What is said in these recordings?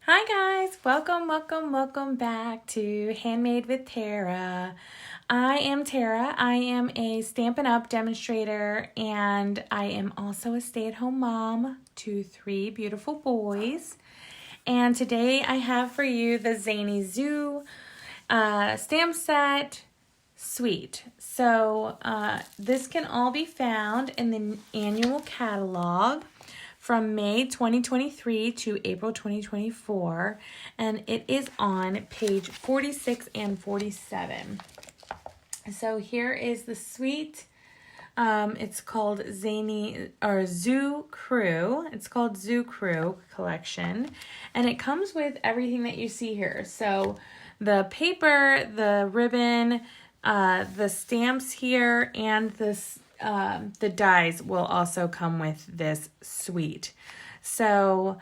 Hi guys, welcome back to Handmade with Tara. I am Tara. I am a Stampin' Up demonstrator and I am also a stay-at-home mom to 3 beautiful boys. And today I have for you the Zany Zoo stamp set suite. So this can all be found in the annual catalog from May 2023 to April 2024, and it is on page 46 and 47. So here is the suite. It's called Zoo Crew. It's called Zoo Crew Collection, and it comes with everything that you see here. So the paper, the ribbon, the stamps here, and the dies will also come with this suite. So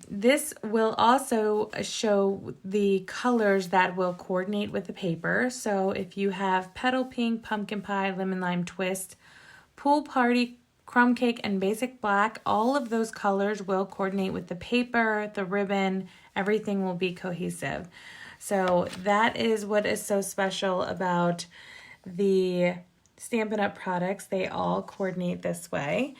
this will also show the colors that will coordinate with the paper. So if you have petal pink, pumpkin pie, lemon lime twist, pool party, crumb cake, and basic black, all of those colors will coordinate with the paper, the ribbon, everything will be cohesive. So that is what is so special about the Stampin' Up products. They all coordinate this way,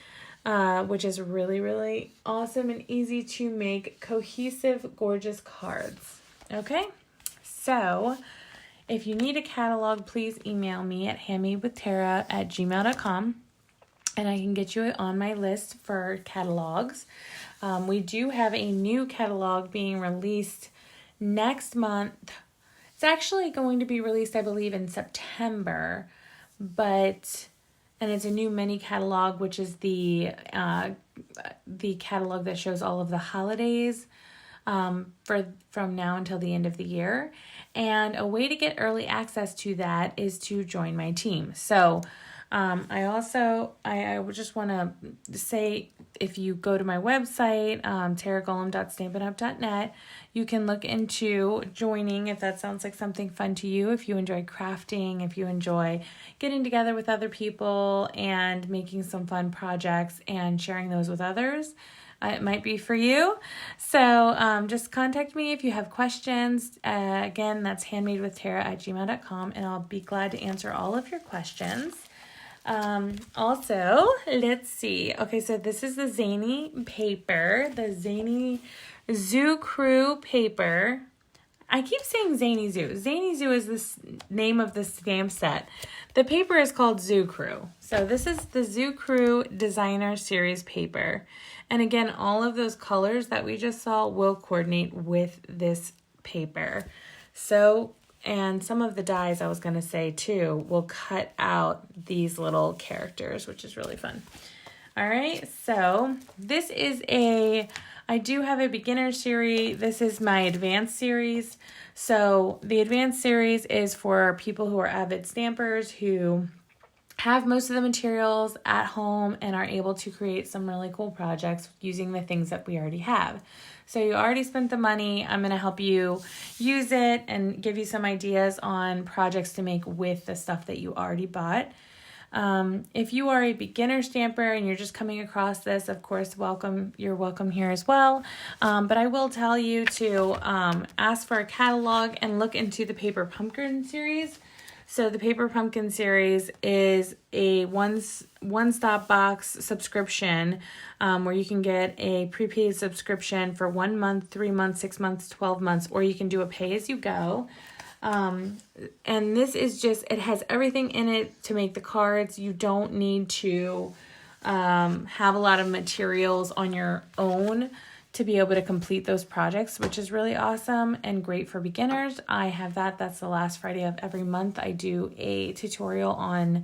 which is really, really awesome and easy to make cohesive, gorgeous cards. Okay, so if you need a catalog, please email me at handmadewithtara@gmail.com and I can get you on my list for catalogs. We do have a new catalog being released next month. It's actually going to be released, I believe, in September, and it's a new mini catalog, which is the catalog that shows all of the holidays from now until the end of the year. And a way to get early access to that is to join my team. So I would just want to say, if you go to my website, taragolem.stampinup.net, you can look into joining if that sounds like something fun to you. If you enjoy crafting, if you enjoy getting together with other people and making some fun projects and sharing those with others, it might be for you. So just contact me if you have questions. Again, that's handmadewithtara@gmail.com, and I'll be glad to answer all of your questions. Also, let's see. Okay, so this is the Zany paper, the Zany Zoo Crew paper. I keep saying Zany Zoo. Zany Zoo is the name of the stamp set. The paper is called Zoo Crew. So this is the Zoo Crew Designer Series paper. And again, all of those colors that we just saw will coordinate with this paper. So, and some of the dies, I was going to say too, will cut out these little characters, which is really fun. All right, so this is I do have a beginner series. This is my advanced series. So the advanced series is for people who are avid stampers who have most of the materials at home and are able to create some really cool projects using the things that we already have. So you already spent the money. I'm going to help you use it and give you some ideas on projects to make with the stuff that you already bought. If you are a beginner stamper and you're just coming across this, of course, you're welcome here as well. But I will tell you to ask for a catalog and look into the Paper Pumpkin series. So the Paper Pumpkin series is a one-stop box subscription where you can get a prepaid subscription for 1 month, 3 months, 6 months, 12 months, or you can do a pay-as-you-go. And this is just, it has everything in it to make the cards. You don't need to have a lot of materials on your own to be able to complete those projects, which is really awesome and great for beginners. I have that. That's the last Friday of every month. I do a tutorial on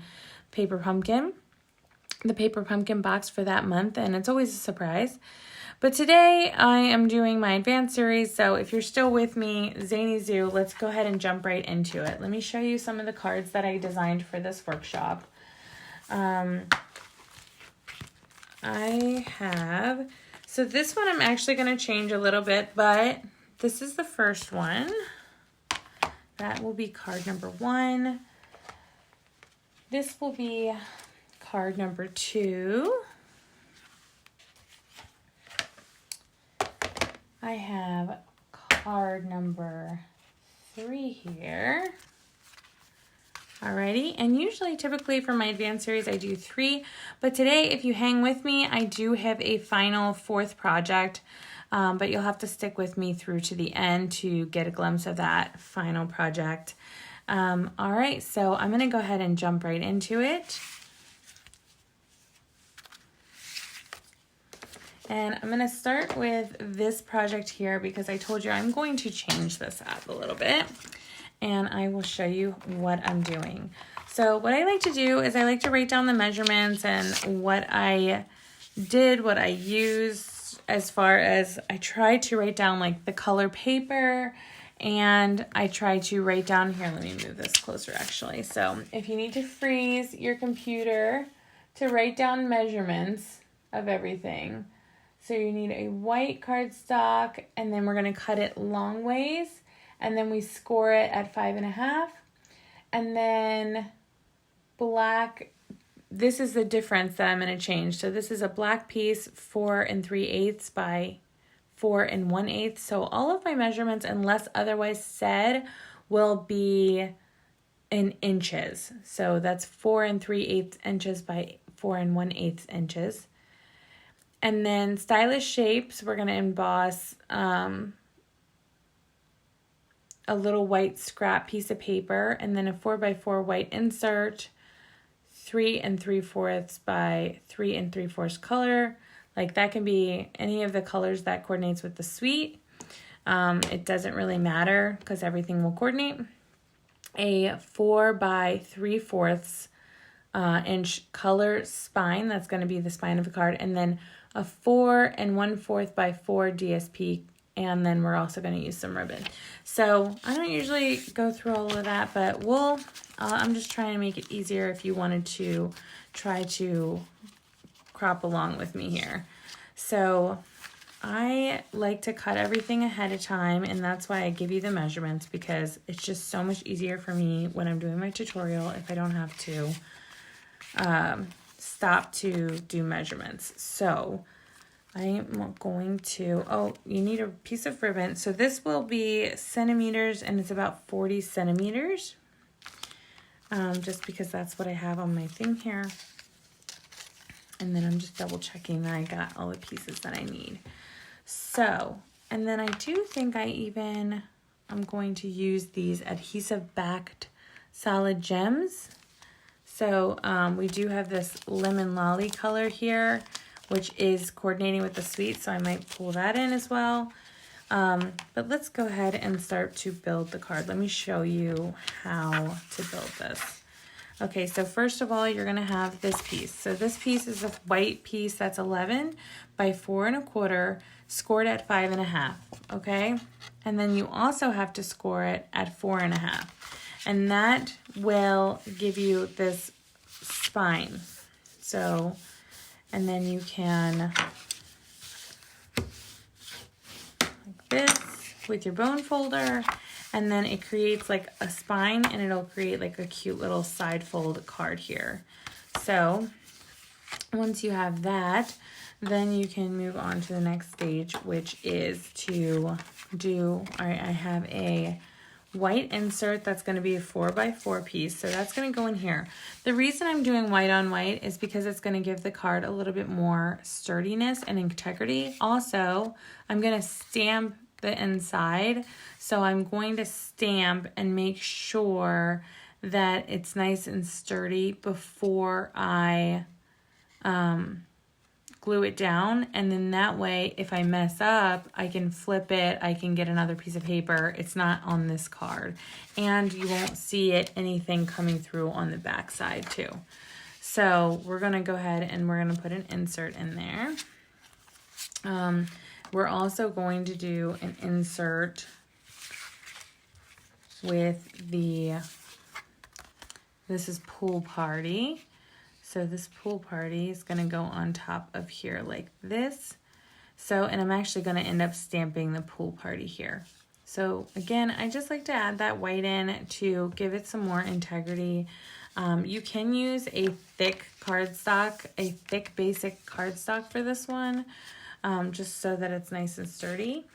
Paper Pumpkin, the Paper Pumpkin box for that month, and it's always a surprise. But today I am doing my advanced series, so if you're still with me, Zany Zoo, let's go ahead and jump right into it. Let me show you some of the cards that I designed for this workshop. So this one I'm actually going to change a little bit, but this is the first one. That will be card number 1. This will be card number 2. I have card number 3 here. Alrighty, and usually typically for my advanced series I do 3, but today if you hang with me I do have a final 4th project, but you'll have to stick with me through to the end to get a glimpse of that final project. Alright, so I'm going to go ahead and jump right into it. And I'm going to start with this project here because I told you I'm going to change this up a little bit. And I will show you what I'm doing. So what I like to do is I like to write down the measurements and what I did, what I used, as far as I try to write down like the color paper, and I try to write down here, let me move this closer actually. So if you need to freeze your computer to write down measurements of everything, so you need a white cardstock, and then we're gonna cut it long ways. And then we score it at 5.5. And then black, this is the difference that I'm going to change. So this is a black piece, 4 3/8 by 4 1/8. So all of my measurements, unless otherwise said, will be in inches. So that's 4 3/8 inches by 4 1/8 inches. And then stylish shapes, we're going to emboss a little white scrap piece of paper, and then a 4x4 white insert, 3 3/4 by 3 3/4 color. Like that can be any of the colors that coordinates with the suite. It doesn't really matter because everything will coordinate. A 4 by 3/4 inch color spine, that's going to be the spine of the card, and then a 4 1/4 by 4 DSP. And then we're also going to use some ribbon. So I don't usually go through all of that, but I'm just trying to make it easier if you wanted to try to crop along with me here. So I like to cut everything ahead of time, and that's why I give you the measurements, because it's just so much easier for me when I'm doing my tutorial if I don't have to stop to do measurements. So I'm going to, you need a piece of ribbon. So this will be centimeters, and it's about 40 centimeters. Just because that's what I have on my thing here. And then I'm just double checking that I got all the pieces that I need. So, and then I do think I'm going to use these adhesive backed solid gems. So we do have this lemon lolly color here, which is coordinating with the suite, so I might pull that in as well. But let's go ahead and start to build the card. Let me show you how to build this. Okay, so first of all, you're gonna have this piece. So this piece is a white piece that's 11 by 4 1/4, scored at 5.5, okay? And then you also have to score it at 4.5. And that will give you this spine. So, and then you can, like this, with your bone folder, and then it creates like a spine, and it'll create like a cute little side fold card here. So once you have that, then you can move on to the next stage, which is to do, all right, I have a white insert that's going to be a 4x4 piece, so that's going to go in here. The reason I'm doing white on white is because it's going to give the card a little bit more sturdiness and integrity. Also, I'm going to stamp the inside, so I'm going to stamp and make sure that it's nice and sturdy before I glue it down, and then that way if I mess up, I can flip it, I can get another piece of paper. It's not on this card, and you won't see anything coming through on the back side too. So we're gonna go ahead and we're gonna put an insert in there. We're also going to do an insert with this is Pool Party. So this Pool Party is going to go on top of here like this. So, and I'm actually going to end up stamping the Pool Party here. So again, I just like to add that white in to give it some more integrity. You can use a thick cardstock, a thick basic cardstock for this one, just so that it's nice and sturdy.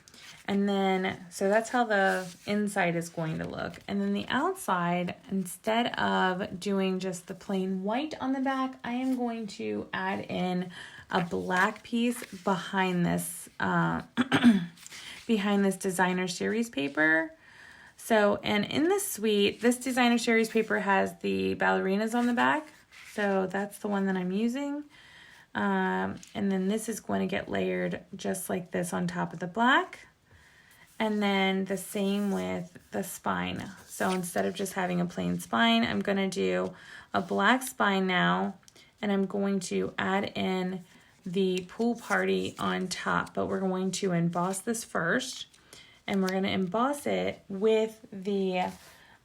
And then, so that's how the inside is going to look. And then the outside, instead of doing just the plain white on the back, I am going to add in a black piece behind this, behind this designer series paper. So, and in this suite, this designer series paper has the ballerinas on the back. So that's the one that I'm using. And then this is going to get layered just like this on top of the black. And then the same with the spine. So instead of just having a plain spine, I'm going to do a black spine now. And I'm going to add in the pool party on top. But we're going to emboss this first. And we're going to emboss it with the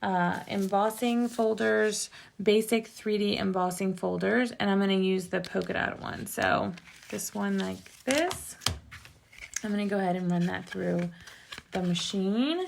embossing folders, basic 3D embossing folders. And I'm going to use the polka dot one. So this one like this. I'm going to go ahead and run that through the machine.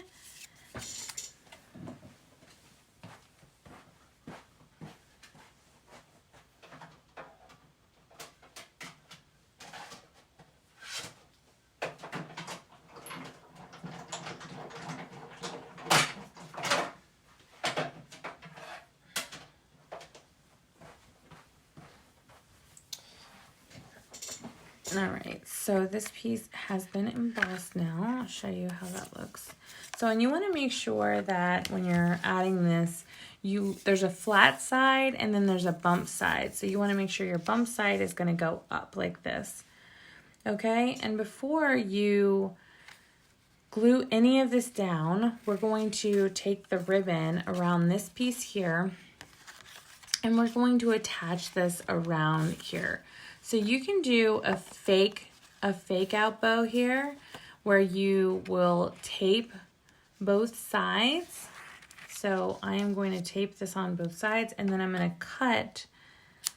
All right, so this piece has been embossed now. I'll show you how that looks. So, and you want to make sure that when you're adding this, there's a flat side and then there's a bump side. So you want to make sure your bump side is going to go up like this. Okay, and before you glue any of this down, we're going to take the ribbon around this piece here and we're going to attach this around here. So you can do a fake out bow here where you will tape both sides. So I am going to tape this on both sides and then I'm going to cut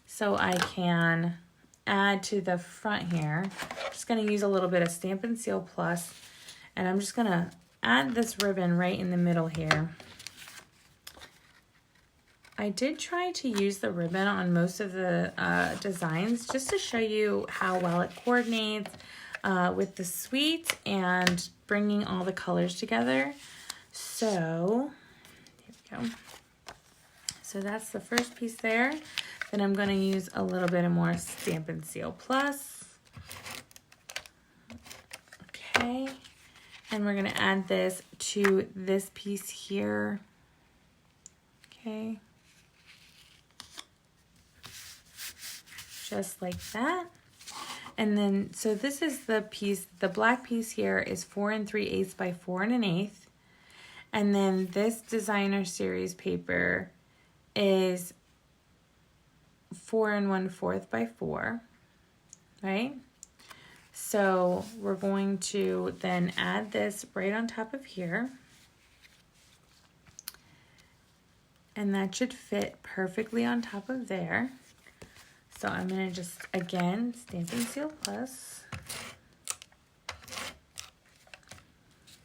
so I can add to the front here. I'm just going to use a little bit of Stampin' Seal Plus and I'm just going to add this ribbon right in the middle here. I did try to use the ribbon on most of the designs just to show you how well it coordinates with the suite and bringing all the colors together. So, here we go. So that's the first piece there. Then I'm going to use a little bit more Stampin' Seal Plus. Okay. And we're going to add this to this piece here. Okay. Just like that. And then, so this is the piece, the black piece here is 4 3/8 by 4 1/8. And then this designer series paper is 4 1/4 by 4, right? So we're going to then add this right on top of here. And that should fit perfectly on top of there. So I'm going to just, again, Stampin' Seal Plus.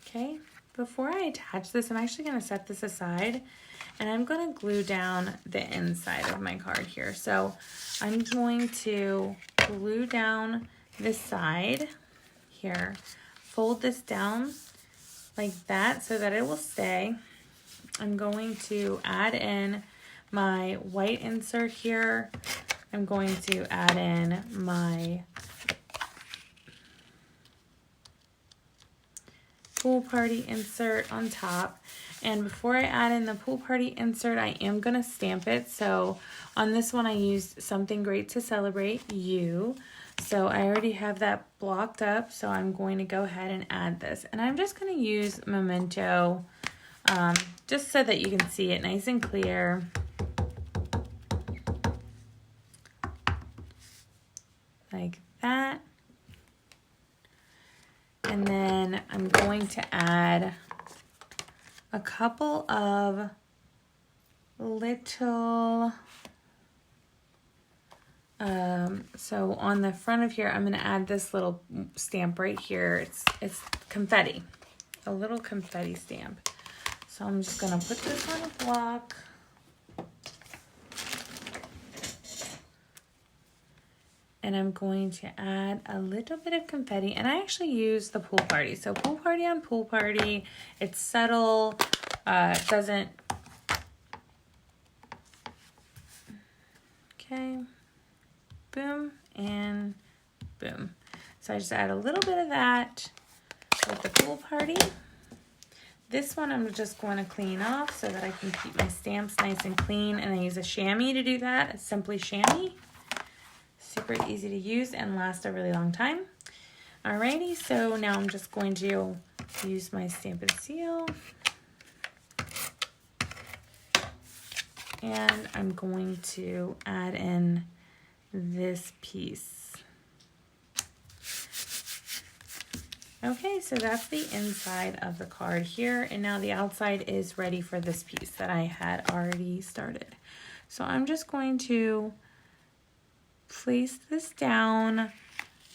Okay, before I attach this, I'm actually going to set this aside and I'm going to glue down the inside of my card here. So I'm going to glue down this side here, fold this down like that so that it will stay. I'm going to add in my white insert here. I'm going to add in my pool party insert on top. And before I add in the pool party insert, I am going to stamp it. So on this one, I used Something Great to Celebrate You. So I already have that blocked up. So I'm going to go ahead and add this. And I'm just going to use Memento just so that you can see it nice and clear. Like that. And then I'm going to add a couple of little, so on the front of here, I'm going to add this little stamp right here. It's confetti, a little confetti stamp. So I'm just going to put this on a block. and I'm going to add a little bit of confetti, and I actually use the pool party. So pool party on pool party, it's subtle, it doesn't, okay, boom, and boom. So I just add a little bit of that with the pool party. This one I'm just going to clean off so that I can keep my stamps nice and clean, and I use a chamois to do that. It's simply chamois. Super easy to use and last a really long time. Alrighty, so now I'm just going to use my Stampin' Seal. And I'm going to add in this piece. Okay, so that's the inside of the card here, and now the outside is ready for this piece that I had already started. So I'm just going to place this down,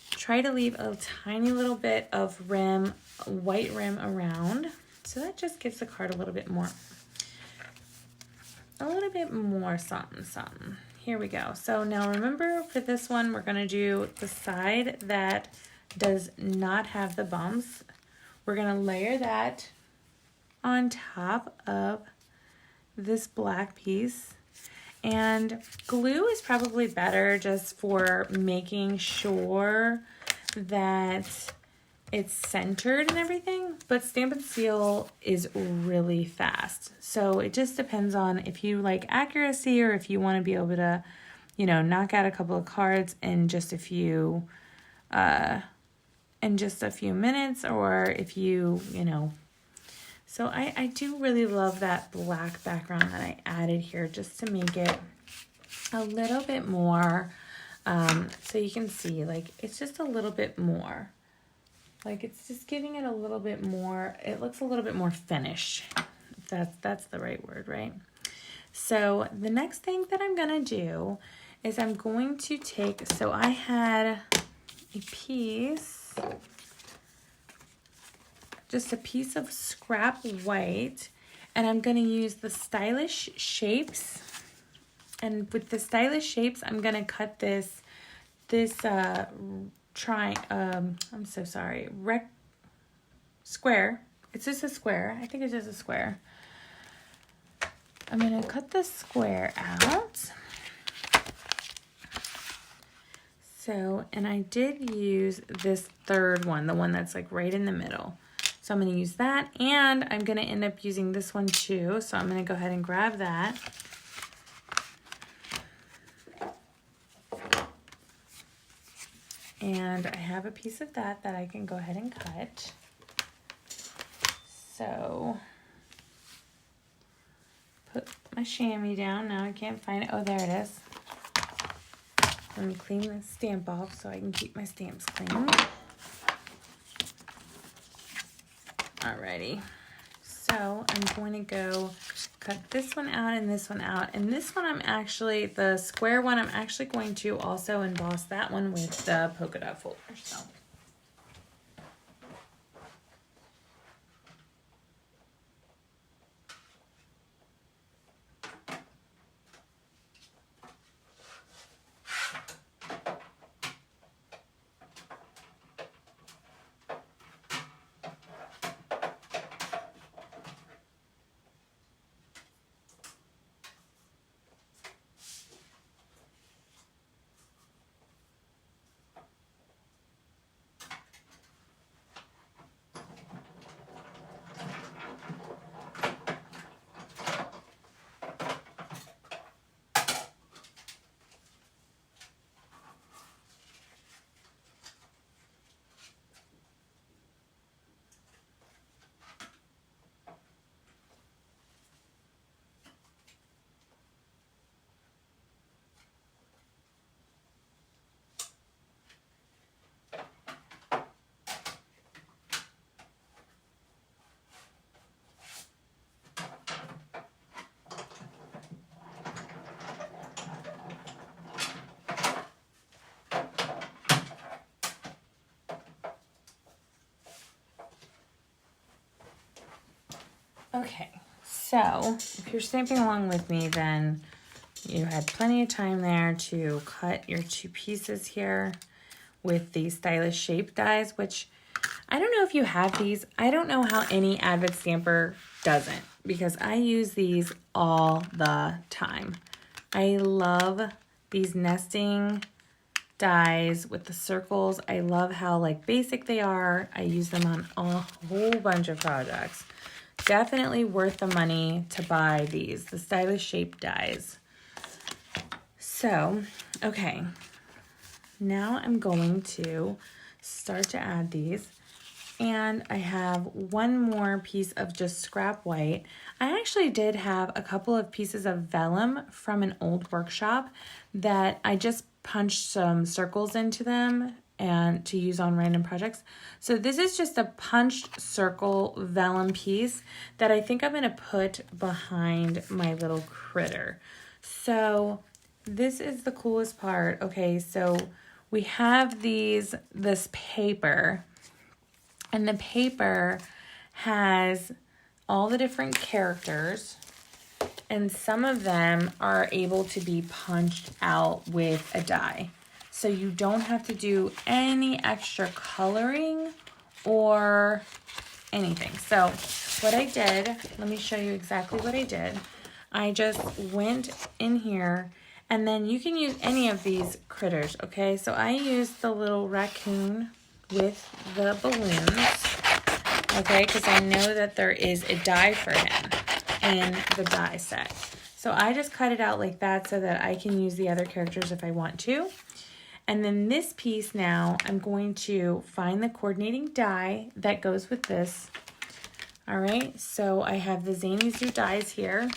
try to leave a tiny little bit of rim, white rim around, so that just gives the card a little bit more something, something. Here we go. So now remember, for this one, we're gonna do the side that does not have the bumps. We're gonna layer that on top of this black piece, and glue is probably better just for making sure that it's centered and everything, but Stampin' Seal is really fast. So it just depends on if you like accuracy or if you want to be able to, you know, knock out a couple of cards in just a few minutes, or if you know. So I do really love that black background that I added here just to make it a little bit more, so you can see, like, it's just a little bit more. Like, it's just giving it a little bit more, it looks a little bit more finished. That's the right word, right? So the next thing that I'm gonna do is I'm going to take, so I had a piece, just a piece of scrap white, and I'm going to use the Stylish Shapes, and with the Stylish Shapes I'm going to cut this square. It's just a square. I think it's just a square. I'm going to cut the square out. So, and I did use this third one, the one that's like right in the middle. So I'm going to use that, and I'm going to end up using this one too. So I'm going to go ahead and grab that. And I have a piece of that I can go ahead and cut. So put my chamois down. Now I can't find it. Oh, there it is. Let me clean the stamp off so I can keep my stamps clean. Alrighty, so I'm going to go cut this one out and this one out. And this one the square one, I'm actually going to also emboss that one with the polka dot folder. So. Okay, so if you're stamping along with me, then you had plenty of time there to cut your 2 pieces here with these stylish shape dies, which I don't know if you have these. I don't know how any Advent stamper doesn't, because I use these all the time. I love these nesting dies with the circles. I love how like basic they are. I use them on a whole bunch of projects. Definitely worth the money to buy these, the stylish shape dies. So, okay, now I'm going to start to add these. And I have one more piece of just scrap white. I actually did have a couple of pieces of vellum from an old workshop that I just punched some circles into them and to use on random projects. So this is just a punched circle vellum piece that I think I'm going to put behind my little critter. So this is the coolest part. Okay, so we have this paper. And the paper has all the different characters, and some of them are able to be punched out with a die. So you don't have to do any extra coloring or anything. So what I did, let me show you exactly what I did. I just went in here, and then you can use any of these critters, okay? So I used the little raccoon with the balloons, okay, because I know that there is a die for him in the die set. So I just cut it out like that so that I can use the other characters if I want to. And then this piece now, I'm going to find the coordinating die that goes with this. All right, so I have the Zany Zoo dies here,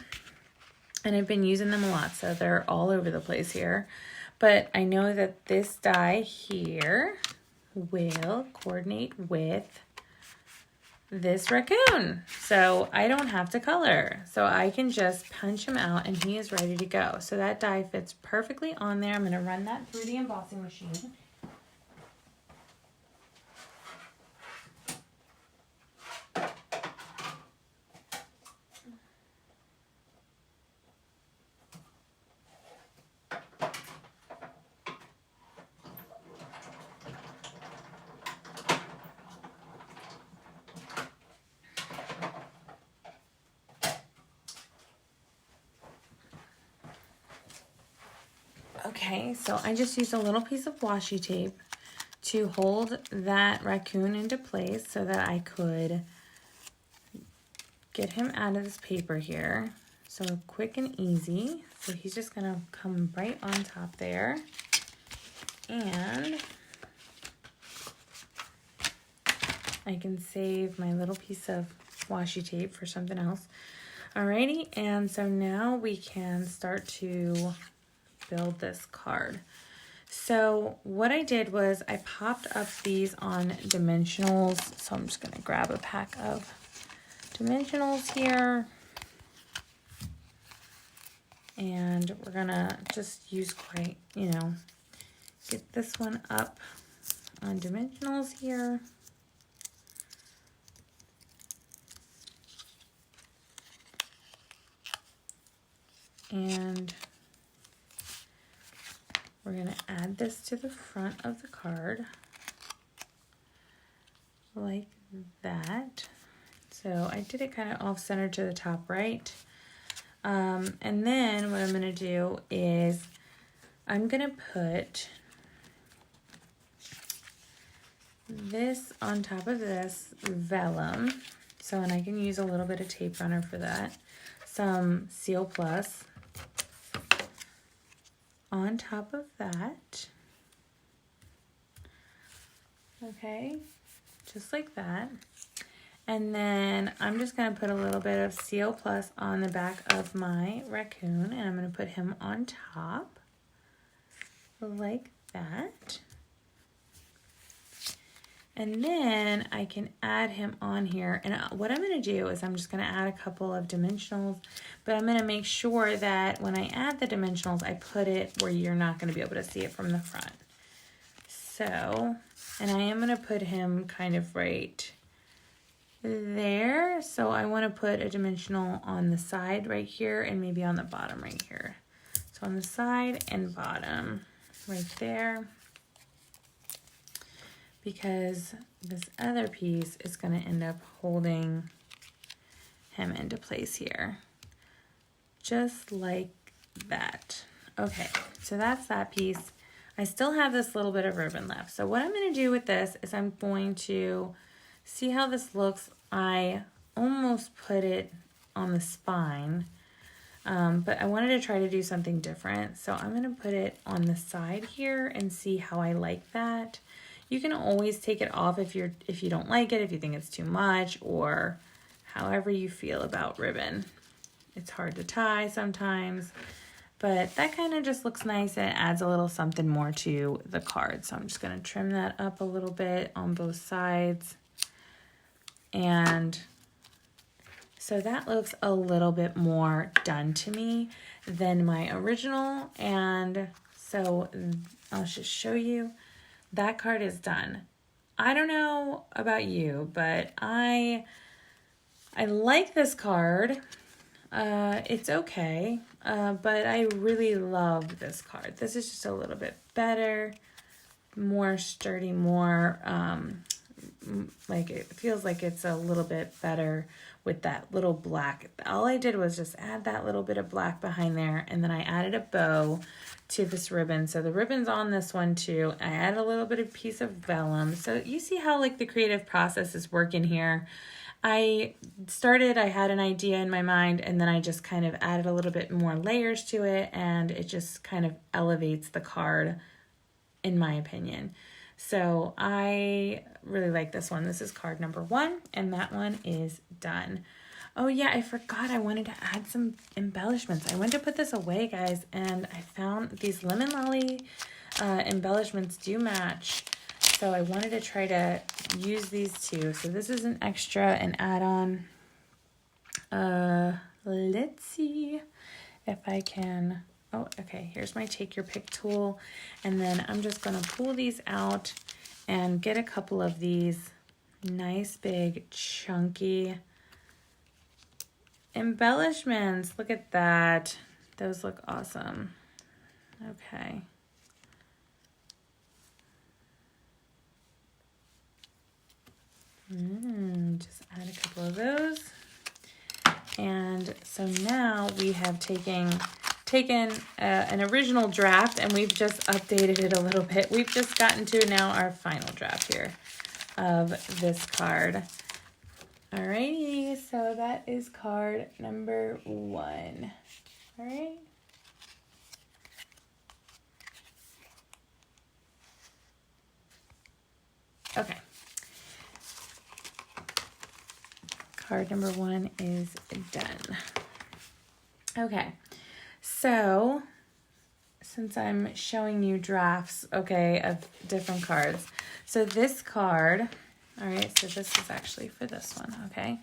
and I've been using them a lot, so they're all over the place here. But I know that this die here will coordinate with this raccoon, so I don't have to color, so I can just punch him out and he is ready to go. So that die fits perfectly on there. I'm going to run that through the embossing machine. Okay, so I just used a little piece of washi tape to hold that raccoon into place so that I could get him out of this paper here. So quick and easy. So he's just gonna come right on top there. And I can save my little piece of washi tape for something else. Alrighty, and so now we can start to build this card. So what I did was I popped up these on dimensionals. So I'm just gonna grab a pack of dimensionals here. And we're gonna just use quite, get this one up on dimensionals here. And we're going to add this to the front of the card like that. So I did it kind of off center to the top right. And then what I'm going to do is I'm going to put this on top of this vellum. So, and I can use a little bit of tape runner for that. Some Seal Plus on top of that. Okay, just like that. And then I'm just going to put a little bit of Seal Plus on the back of my raccoon, and I'm going to put him on top like that. And then I can add him on here. And what I'm going to do is I'm just going to add a couple of dimensionals, but I'm going to make sure that when I add the dimensionals, I put it where you're not going to be able to see it from the front. So, and I am going to put him kind of right there. So I want to put a dimensional on the side right here and maybe on the bottom right here. So on the side and bottom, right there, because this other piece is going to end up holding him into place here, just like that. Okay, so that's that piece. I still have this little bit of ribbon left. So what I'm going to do with this is I'm going to see how this looks. I almost put it on the spine, but I wanted to try to do something different. So I'm going to put it on the side here and see how I like that. You can always take it off if you don't like it, if you think it's too much, or however you feel about ribbon. It's hard to tie sometimes. But that kind of just looks nice and it adds a little something more to the card. So I'm just going to trim that up a little bit on both sides. And so that looks a little bit more done to me than my original. And so I'll just show you. That card is done. I don't know about you, but I like this card. It's okay, but I really love this card. This is just a little bit better, more sturdy, more, like it feels like it's a little bit better with that little black. All I did was just add that little bit of black behind there, and then I added a bow to this ribbon. So the ribbon's on this one too. I added a little bit of piece of vellum. So you see how like the creative process is working here. I had an idea in my mind, and then I just kind of added a little bit more layers to it, and it just kind of elevates the card, in my opinion. So I really like this one. This is card number 1, and that one is done. Oh yeah, I forgot I wanted to add some embellishments. I went to put this away, guys, and I found these lemon lolly embellishments do match. So I wanted to try to use these two. So this is an extra, an add-on. Let's see if I can. Oh, okay. Here's my take your pick tool. And then I'm just going to pull these out and get a couple of these nice big chunky embellishments. Look at that. Those look awesome. Okay. Just add a couple of those. And so now we have taken an original draft and we've just updated it a little bit. We've just gotten to now our final draft here of this card. Alrighty, so that is card number 1. All right. Okay. Card number 1 is done. Okay, so since I'm showing you drafts, okay, of different cards. So this card, all right, so this is actually for this one, okay?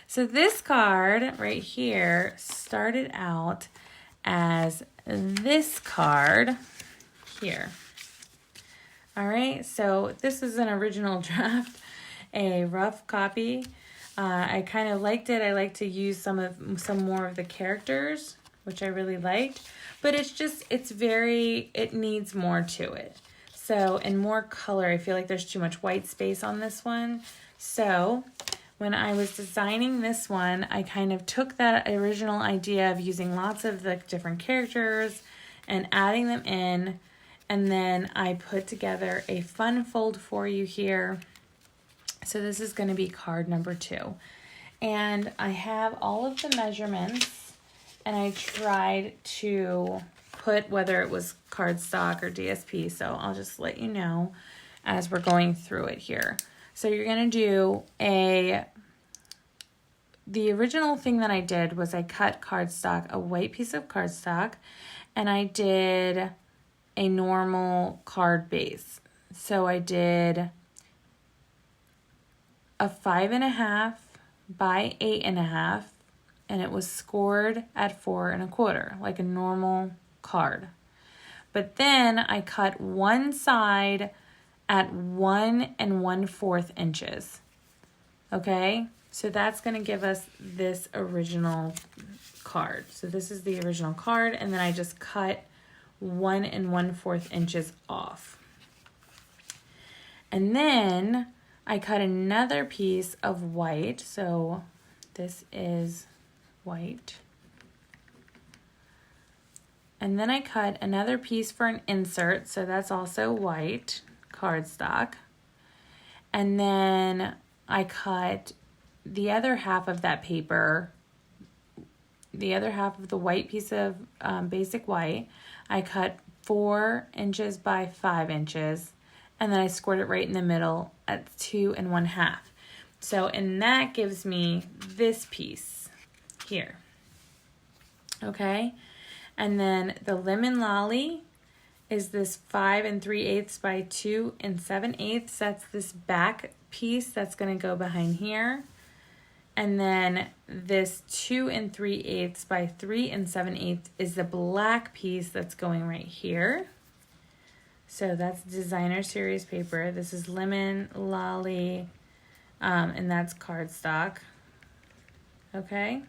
So this card right here started out as this card here. All right, so this is an original draft, a rough copy. I kind of liked it. I like to use some more of the characters, which I really liked, but it needs more to it. So, and more color, I feel like there's too much white space on this one. So when I was designing this one, I kind of took that original idea of using lots of the different characters and adding them in, and then I put together a fun fold for you here. So this is going to be card number 2. And I have all of the measurements, and I tried to put whether it was cardstock or DSP. So I'll just let you know as we're going through it here. So you're going to do the original thing that I did was I cut cardstock, a white piece of cardstock, and I did a normal card base. So I did a 5.5 by 8.5, and it was scored at 4 1/4, like a normal card. But then I cut one side at 1 1/4 inches. Okay, so that's going to give us this original card. So this is the original card, and then I just cut 1 1/4 inches off. And then I cut another piece of white. So this is white. And then I cut another piece for an insert. So that's also white cardstock. And then I cut the other half of that paper, the other half of the white piece of basic white. I cut 4 inches by 5 inches. And then I scored it right in the middle at 2 1/2. So, and that gives me this piece here. Okay. And then the lemon lolly is this 5 3/8 by 2 7/8. That's this back piece that's going to go behind here. And then this 2 3/8 by 3 7/8 is the black piece that's going right here. So that's designer series paper. This is lemon lolly, and that's cardstock. Okay.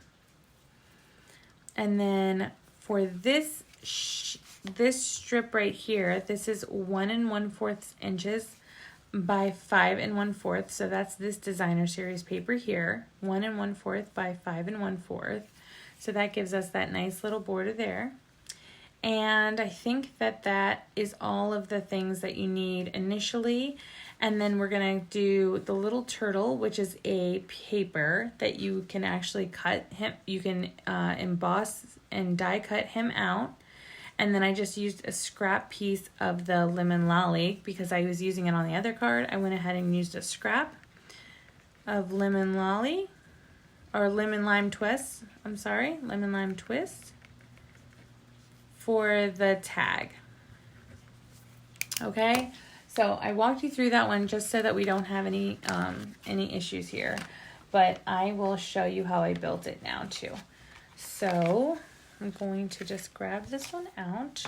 And then for this strip right here, this is 1 1/4 inches by 5 1/4. So that's this designer series paper here, 1 1/4 by 5 1/4. So that gives us that nice little border there. And I think that that is all of the things that you need initially. And then we're going to do the little turtle, which is a paper that you can actually cut him. You can emboss and die cut him out. And then I just used a scrap piece of the lemon lolly because I was using it on the other card. I went ahead and used a scrap of lemon lolly, or lemon lime twist. I'm sorry, lemon lime twist for the tag. Okay, so I walked you through that one just so that we don't have any issues here, but I will show you how I built it now too. So I'm going to just grab this one out,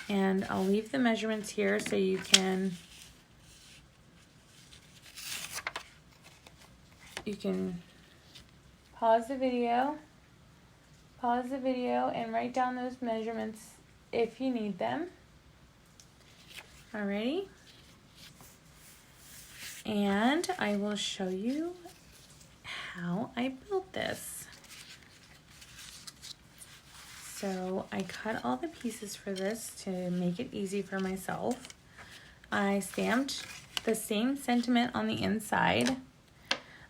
and I'll leave the measurements here so you can pause the video and write down those measurements if you need them. Alrighty. And I will show you how I built this. So I cut all the pieces for this to make it easy for myself. I stamped the same sentiment on the inside.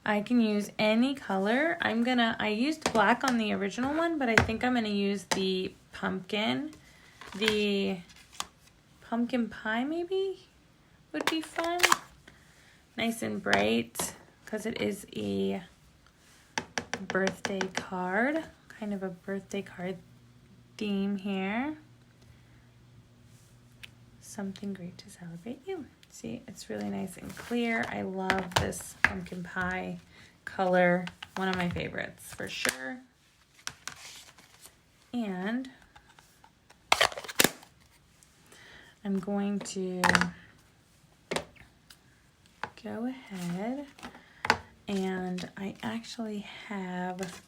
I can use any color. I used black on the original one, but I think I'm gonna use the pumpkin pie maybe would be fun. Nice and bright, because it is a birthday card, kind of a birthday card theme here. Something great to celebrate you. See, it's really nice and clear. I love this pumpkin pie color. One of my favorites for sure. And I'm going to go ahead, and I actually have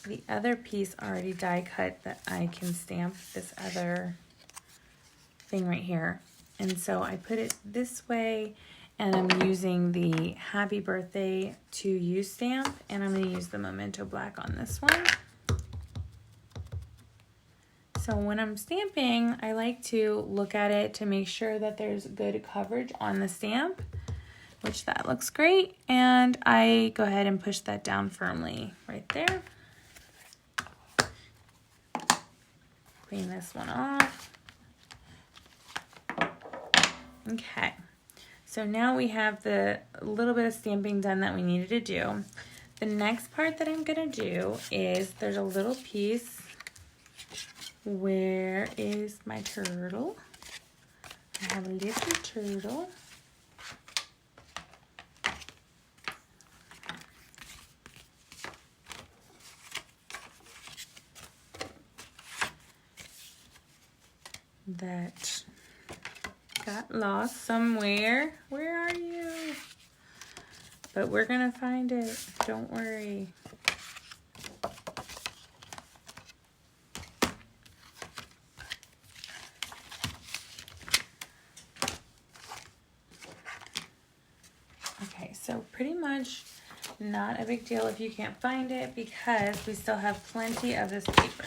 the other piece already die cut that I can stamp this other thing right here. And so I put it this way, and I'm using the Happy Birthday to You stamp, and I'm going to use the Memento Black on this one. So when I'm stamping, I like to look at it to make sure that there's good coverage on the stamp, which that looks great. And I go ahead and push that down firmly right there. Clean this one off. Okay, so now we have the little bit of stamping done that we needed to do. The next part that I'm gonna do is there's a little piece. Where is my turtle? I have a little turtle. That got lost somewhere. Where are you? But we're gonna find it. Don't worry. So pretty much not a big deal if you can't find it because we still have plenty of this paper.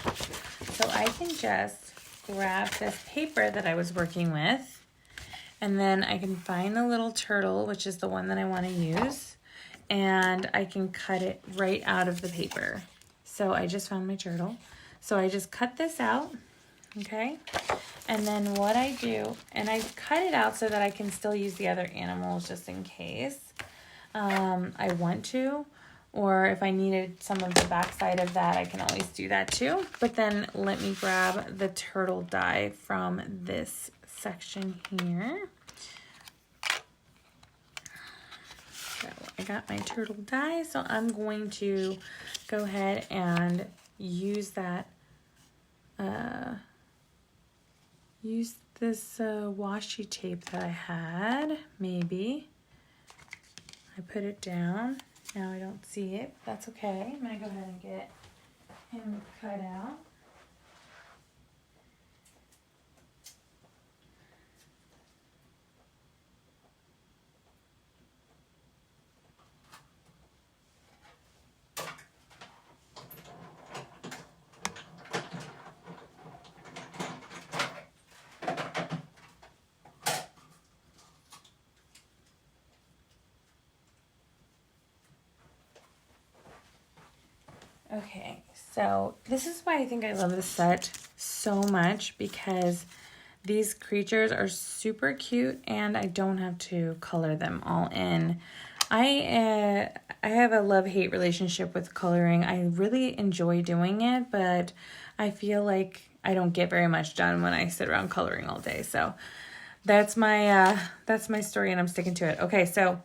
So I can just grab this paper that I was working with, and then I can find the little turtle, which is the one that I want to use, and I can cut it right out of the paper. So I just found my turtle. So I just cut this out, okay? And then what I do, and I cut it out so that I can still use the other animals just in case I want to, or if I needed some of the backside of that, I can always do that too. But then let me grab the turtle die from this section here. So I got my turtle die, so I'm going to go ahead and use that, use this washi tape that I had, maybe. I put it down. Now I don't see it. That's okay. I'm going to go ahead and get him cut out. Okay, so this is why I think I love this set so much, because these creatures are super cute and I don't have to color them all in. I have a love-hate relationship with coloring. I really enjoy doing it, but I feel like I don't get very much done when I sit around coloring all day. So that's my story and I'm sticking to it. Okay, so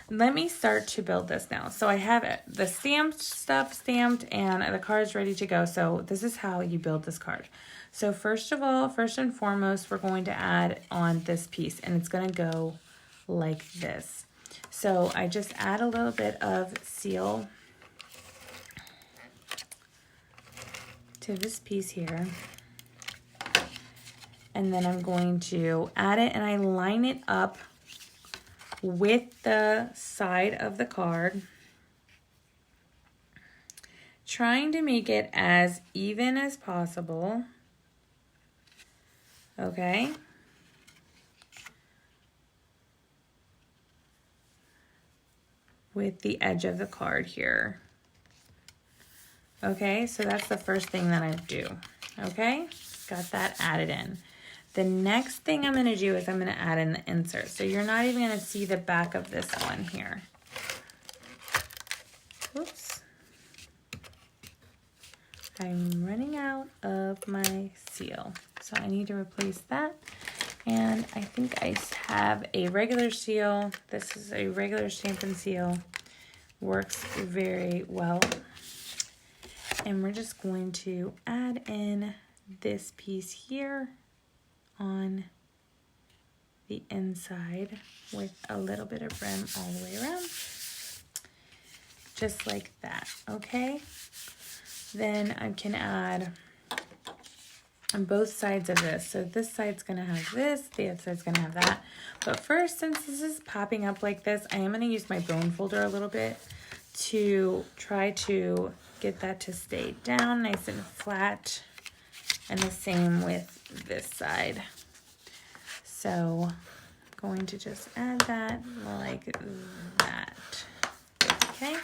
let me start to build this now. So I have it, the stamped stuff stamped and the card's ready to go. So this is how you build this card. So first of all, first and foremost, we're going to add on this piece and it's going to go like this. So I just add a little bit of seal to this piece here. And then I'm going to add it and I line it up with the side of the card, trying to make it as even as possible. Okay. With the edge of the card here. Okay, so that's the first thing that I do. Okay, got that added in. The next thing I'm going to do is I'm going to add in the insert. So you're not even going to see the back of this one here. Whoops. I'm running out of my seal. So I need to replace that. And I think I have a regular seal. This is a regular Stampin' seal. Works very well. And we're just going to add in this piece here on the inside with a little bit of rim all the way around, just like that. Okay, then I can add on both sides of this. So this side's gonna have this, the other side's gonna have that. But first, since this is popping up like this, I am gonna use my bone folder a little bit to try to get that to stay down nice and flat, and the same with this side. So I'm going to just add that like that. Okay.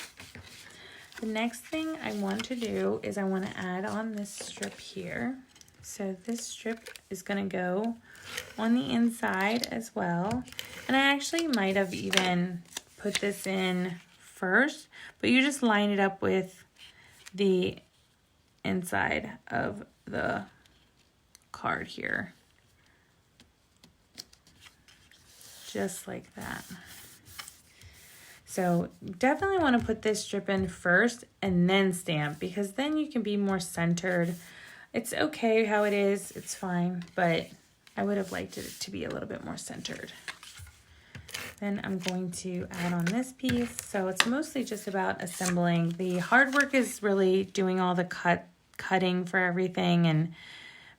The next thing I want to do is I want to add on this strip here. So this strip is going to go on the inside as well. And I actually might have even put this in first, but you just line it up with the inside of the card here. Just like that. So definitely want to put this strip in first and then stamp, because then you can be more centered. It's okay how it is, it's fine, but I would have liked it to be a little bit more centered. Then I'm going to add on this piece. So it's mostly just about assembling. The hard work is really doing all the cutting for everything and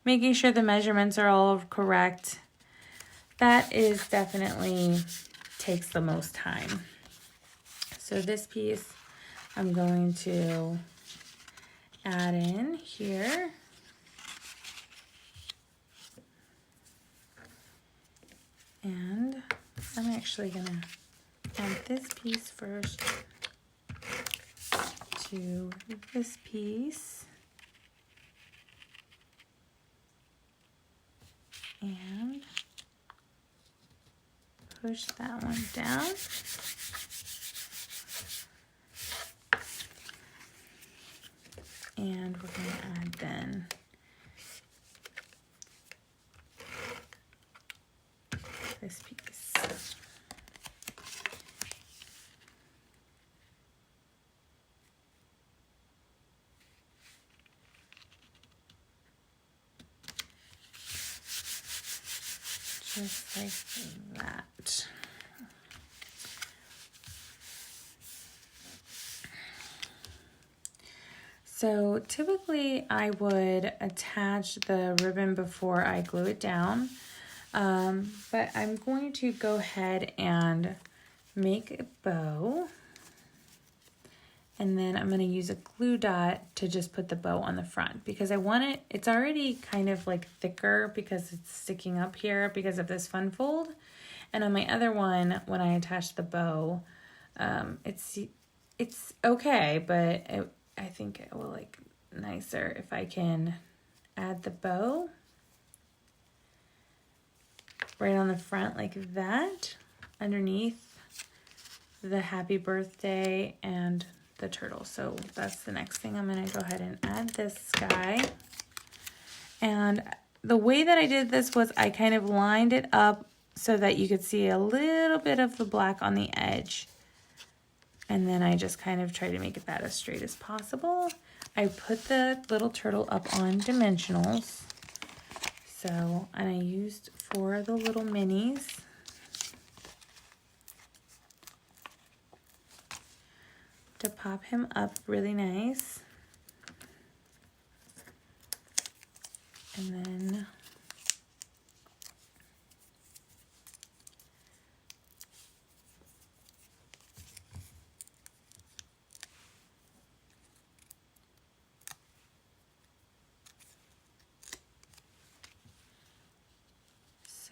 making sure the measurements are all correct. That is definitely takes the most time. So this piece I'm going to add in here. And I'm actually gonna add this piece first to this piece. And push that one down. And we're going to add then this piece. Just like that. So typically I would attach the ribbon before I glue it down, but I'm going to go ahead and make a bow, and then I'm going to use a glue dot to just put the bow on the front because I want it, it's already kind of like thicker because it's sticking up here because of this fun fold. And on my other one, when I attach the bow, it's okay, but I think it will look nicer if I can add the bow right on the front like that, underneath the happy birthday and the turtle. So that's the next thing. I'm going to go ahead and add this guy. And the way that I did this was I kind of lined it up so that you could see a little bit of the black on the edge. And then I just kind of try to make it that as straight as possible. I put the little turtle up on dimensionals. So, and I used 4 of the little minis. To pop him up really nice. And then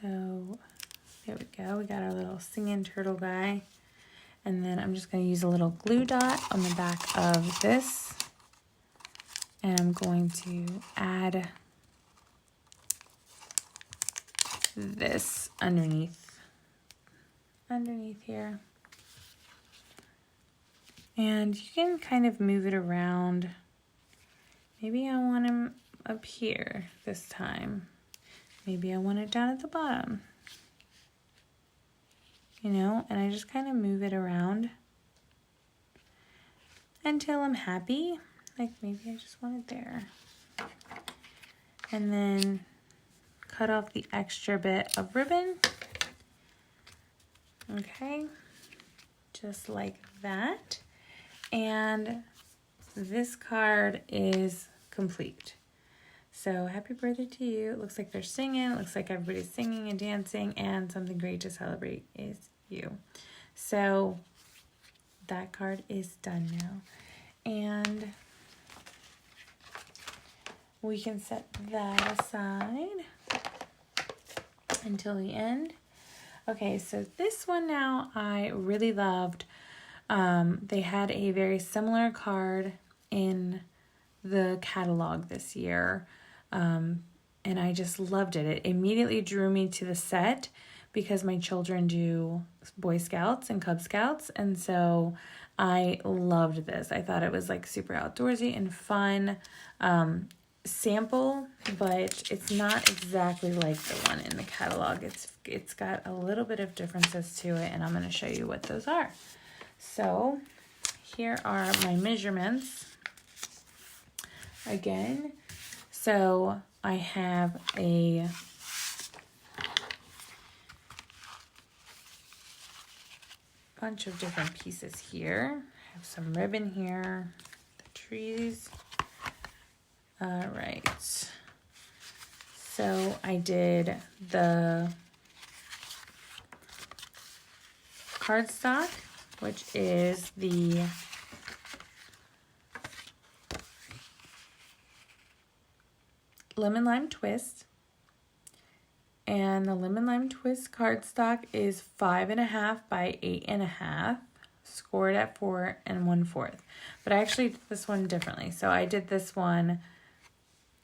so there we go. We got our little singing turtle guy. And then I'm just going to use a little glue dot on the back of this. And I'm going to add this underneath here. And you can kind of move it around. Maybe I want him up here this time. Maybe I want it down at the bottom. You know, and I just kind of move it around until I'm happy. Like maybe I just want it there. And then cut off the extra bit of ribbon. Okay, just like that. And this card is complete. So happy birthday to you. It looks like they're singing. It looks like everybody's singing and dancing, and something great to celebrate is you. So that card is done now. And we can set that aside until the end. Okay, so this one now I really loved. They had a very similar card in the catalog this year. And I just loved it. It immediately drew me to the set because my children do Boy Scouts and Cub Scouts. And so I loved this. I thought it was like super outdoorsy and fun. Sample, but it's not exactly like the one in the catalog. It's got a little bit of differences to it, and I'm going to show you what those are. So here are my measurements. Again, so I have a bunch of different pieces here. I have some ribbon here, the trees. All right. So I did the cardstock which is the Lemon Lime Twist. And the Lemon Lime Twist cardstock is 5.5 by 8.5, scored at 4 1/4. But I actually did this one differently. So I did this one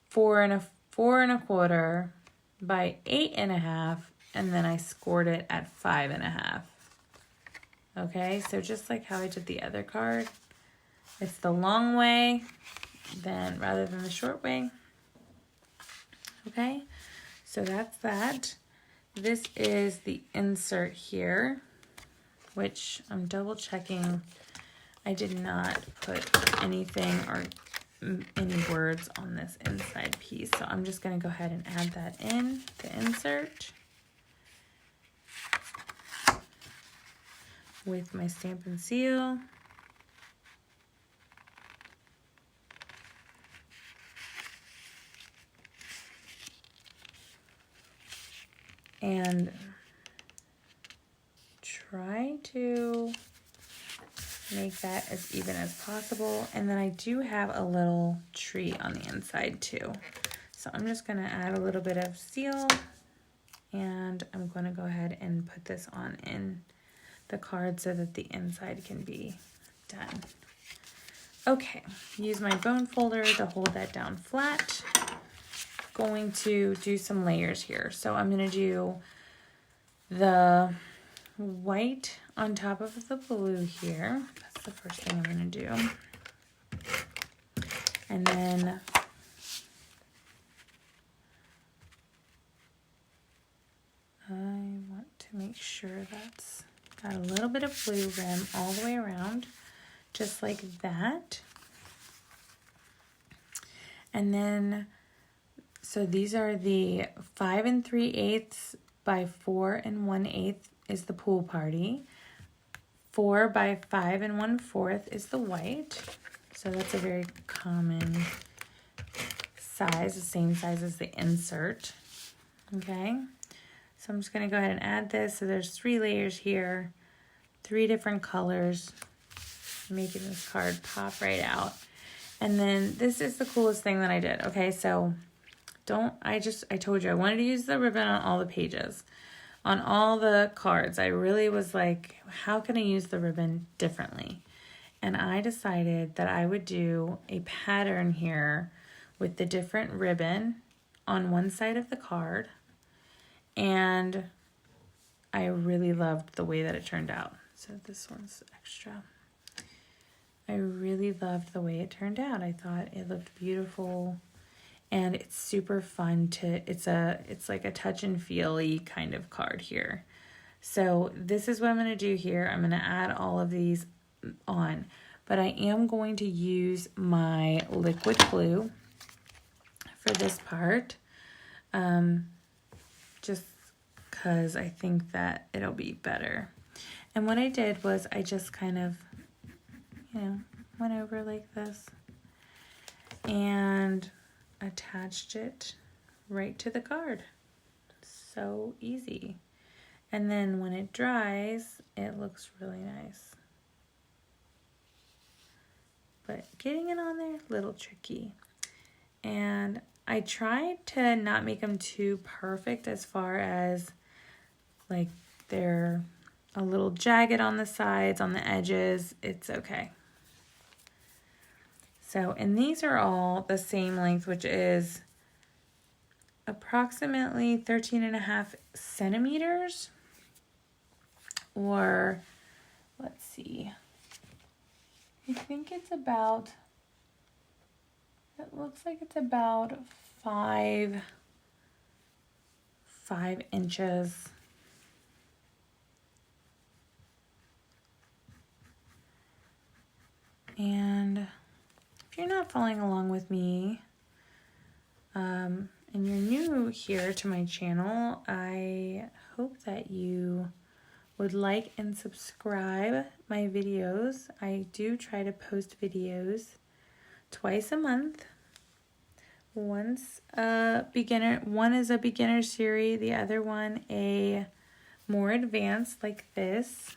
4 1/4 by 8.5, and then I scored it at 5.5. Okay, so just like how I did the other card, it's the long way, then rather than the short way. Okay. So that's that. This is the insert here, which I'm double checking. I did not put anything or any words on this inside piece. So I'm just going to go ahead and add that in, the insert, with my Stampin' Seal. And try to make that as even as possible. And then I do have a little tree on the inside too. So I'm just going to add a little bit of seal, and I'm going to go ahead and put this on in the card so that the inside can be done. Okay, use my bone folder to hold that down flat. Going to do some layers here. So I'm going to do the white on top of the blue here. That's the first thing I'm going to do. And then I want to make sure that's got a little bit of blue rim all the way around, just like that. And then so these are the 5 3/8 by 4 1/8 is the pool party. 4 by 5 1/4 is the white. So that's a very common size, the same size as the insert. Okay. So I'm just going to go ahead and add this. So there's 3 layers here, 3 different colors, making this card pop right out. And then this is the coolest thing that I did. Okay, so I told you I wanted to use the ribbon on all the pages, on all the cards. I really was like, how can I use the ribbon differently? And I decided that I would do a pattern here with the different ribbon on one side of the card. And I really loved the way that it turned out. So this one's extra. I really loved the way it turned out. I thought it looked beautiful. And it's super fun to, it's like a touch and feel-y kind of card here. So this is what I'm going to do here. I'm going to add all of these on, but I am going to use my liquid glue for this part, just because I think that it'll be better. And what I did was I just kind of, went over like this and attached it right to the card. So easy. And then when it dries, it looks really nice. But getting it on there, a little tricky. And I tried to not make them too perfect as far as like they're a little jagged on the sides, on the edges. It's okay. So, and these are all the same length, which is approximately 13.5 centimeters, or let's see, I think it's about, it looks like it's about 5 inches. And if you're not following along with me, and you're new here to my channel, I hope that you would like and subscribe my videos. I do try to post videos twice a month. One is a beginner series, the other one a more advanced like this.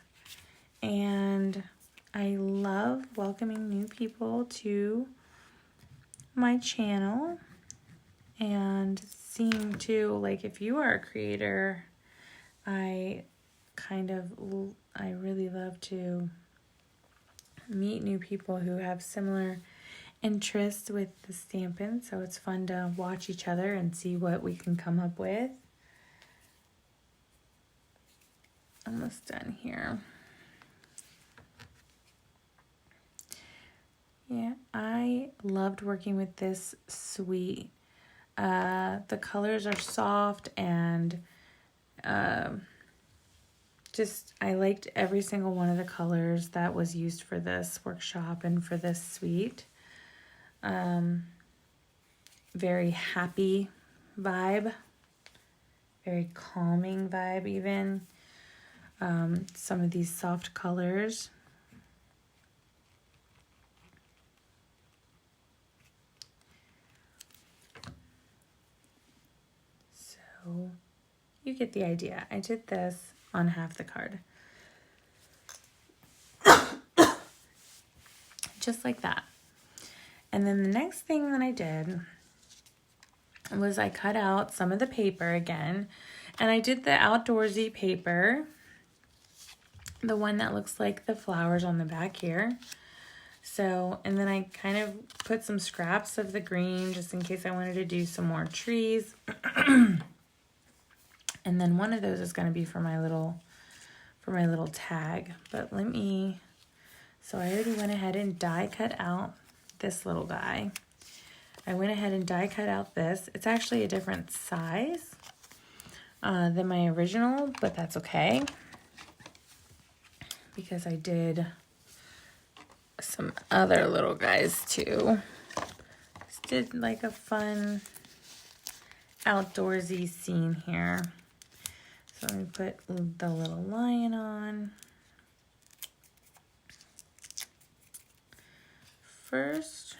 And I love welcoming new people to my channel and seeing too, like if you are a creator, I really love to meet new people who have similar interests with the Stampin', so it's fun to watch each other and see what we can come up with. Almost done here. Yeah, I loved working with this suite. The colors are soft and I liked every single one of the colors that was used for this workshop and for this suite. Very happy vibe, very calming vibe even. Some of these soft colors. So you get the idea. I did this on half the card. Just like that. And then the next thing that I did was I cut out some of the paper again. And I did the outdoorsy paper. The one that looks like the flowers on the back here. So, and then I kind of put some scraps of the green just in case I wanted to do some more trees. And then one of those is going to be for my little tag. But so I already went ahead and die cut out this little guy. I went ahead and die cut out this. It's actually a different size than my original, but that's okay. Because I did some other little guys too. Just did like a fun outdoorsy scene here. So let me put the little lion on. First.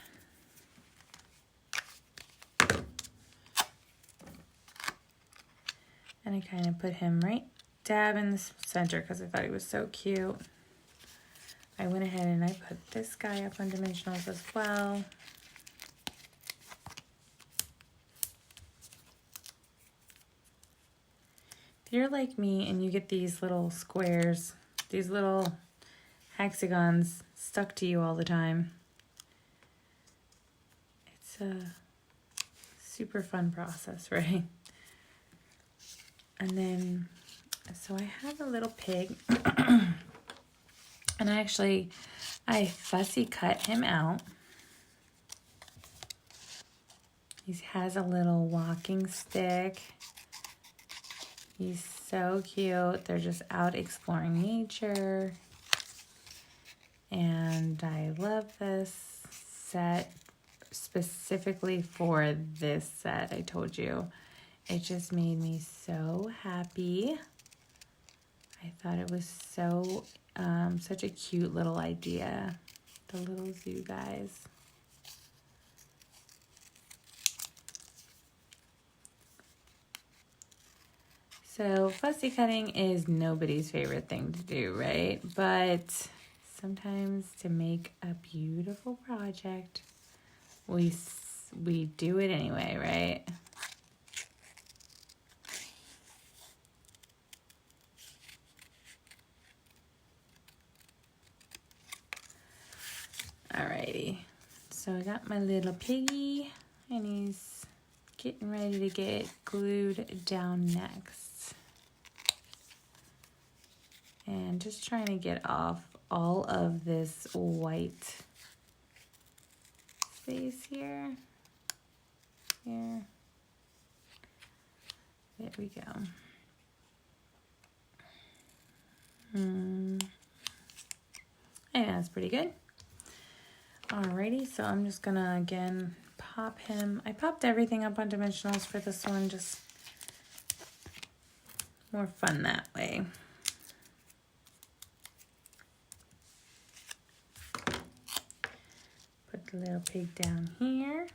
And I kind of put him right dab in the center because I thought he was so cute. I went ahead and I put this guy up on dimensionals as well. If you're like me and you get these little squares, these little hexagons stuck to you all the time, it's a super fun process, right? And then, so I have a little pig, and I fussy cut him out. He has a little walking stick. He's so cute. They're just out exploring nature. And I love this set specifically for this set. I told you. It just made me so happy. I thought it was so, such a cute little idea. The little zoo guys. So fussy cutting is nobody's favorite thing to do, right? But sometimes to make a beautiful project, we do it anyway, right? Alrighty, so I got my little piggy and he's getting ready to get glued down next. And just trying to get off all of this white space here. Here. There we go. I think that's pretty good. Alrighty, so I'm just gonna again pop him. I popped everything up on dimensionals for this one, just more fun that way. Put the little pig down here.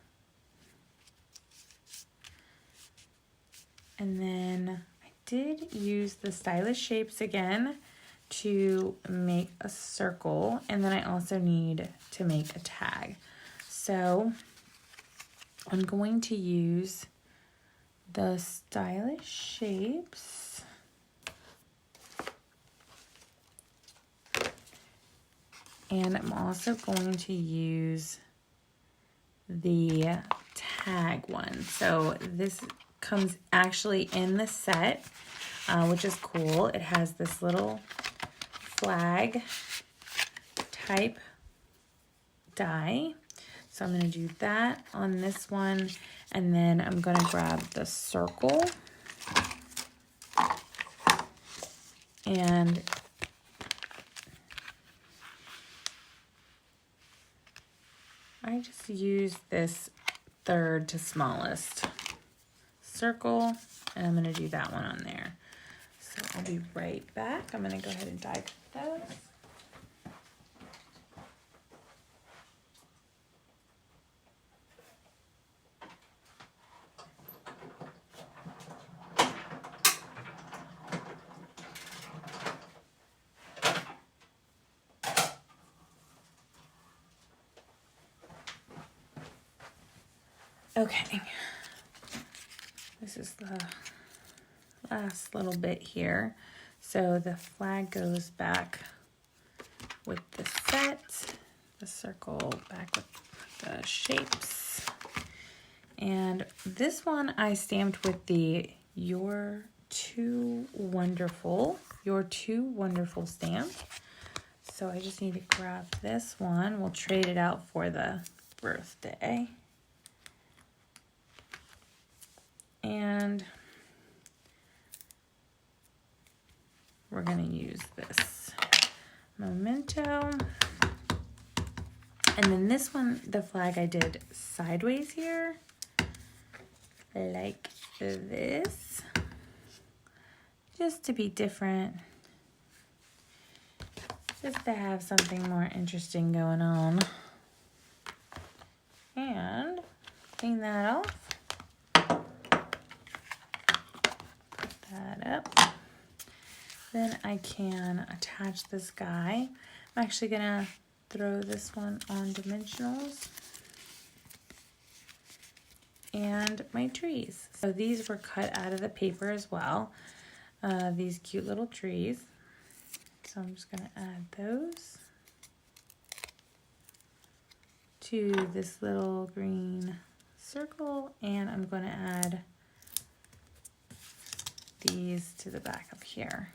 And then I did use the Stylish Shapes again to make a circle, and then I also need to make a tag. So I'm going to use the Stylish Shapes and I'm also going to use the tag one. So this comes actually in the set, which is cool. It has this little flag type die. So I'm going to do that on this one, and then I'm going to grab the circle and I just use this third to smallest circle, and I'm going to do that one on there. So I'll be right back. I'm going to go ahead and die cut those. Okay, this is the last little bit here. So the flag goes back with the set, the circle back with the shapes. And this one I stamped with the You're Too Wonderful stamp. So I just need to grab this one. We'll trade it out for the birthday. And we're going to use this memento. And then this one, the flag I did sideways here, like this, just to be different, just to have something more interesting going on. And clean that off. That up. Then I can attach this guy. I'm actually gonna throw this one on dimensionals and my trees. So these were cut out of the paper as well, these cute little trees. So I'm just gonna add those to this little green circle, and I'm gonna add these to the back of here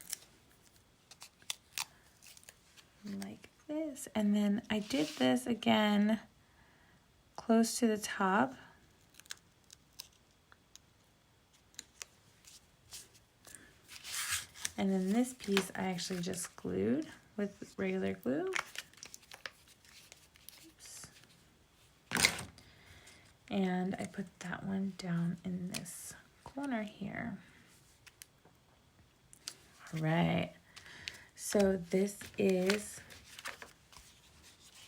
like this. And then I did this again close to the top, and then this piece I actually just glued with regular glue. Oops. And I put that one down in this corner here. All right, so this is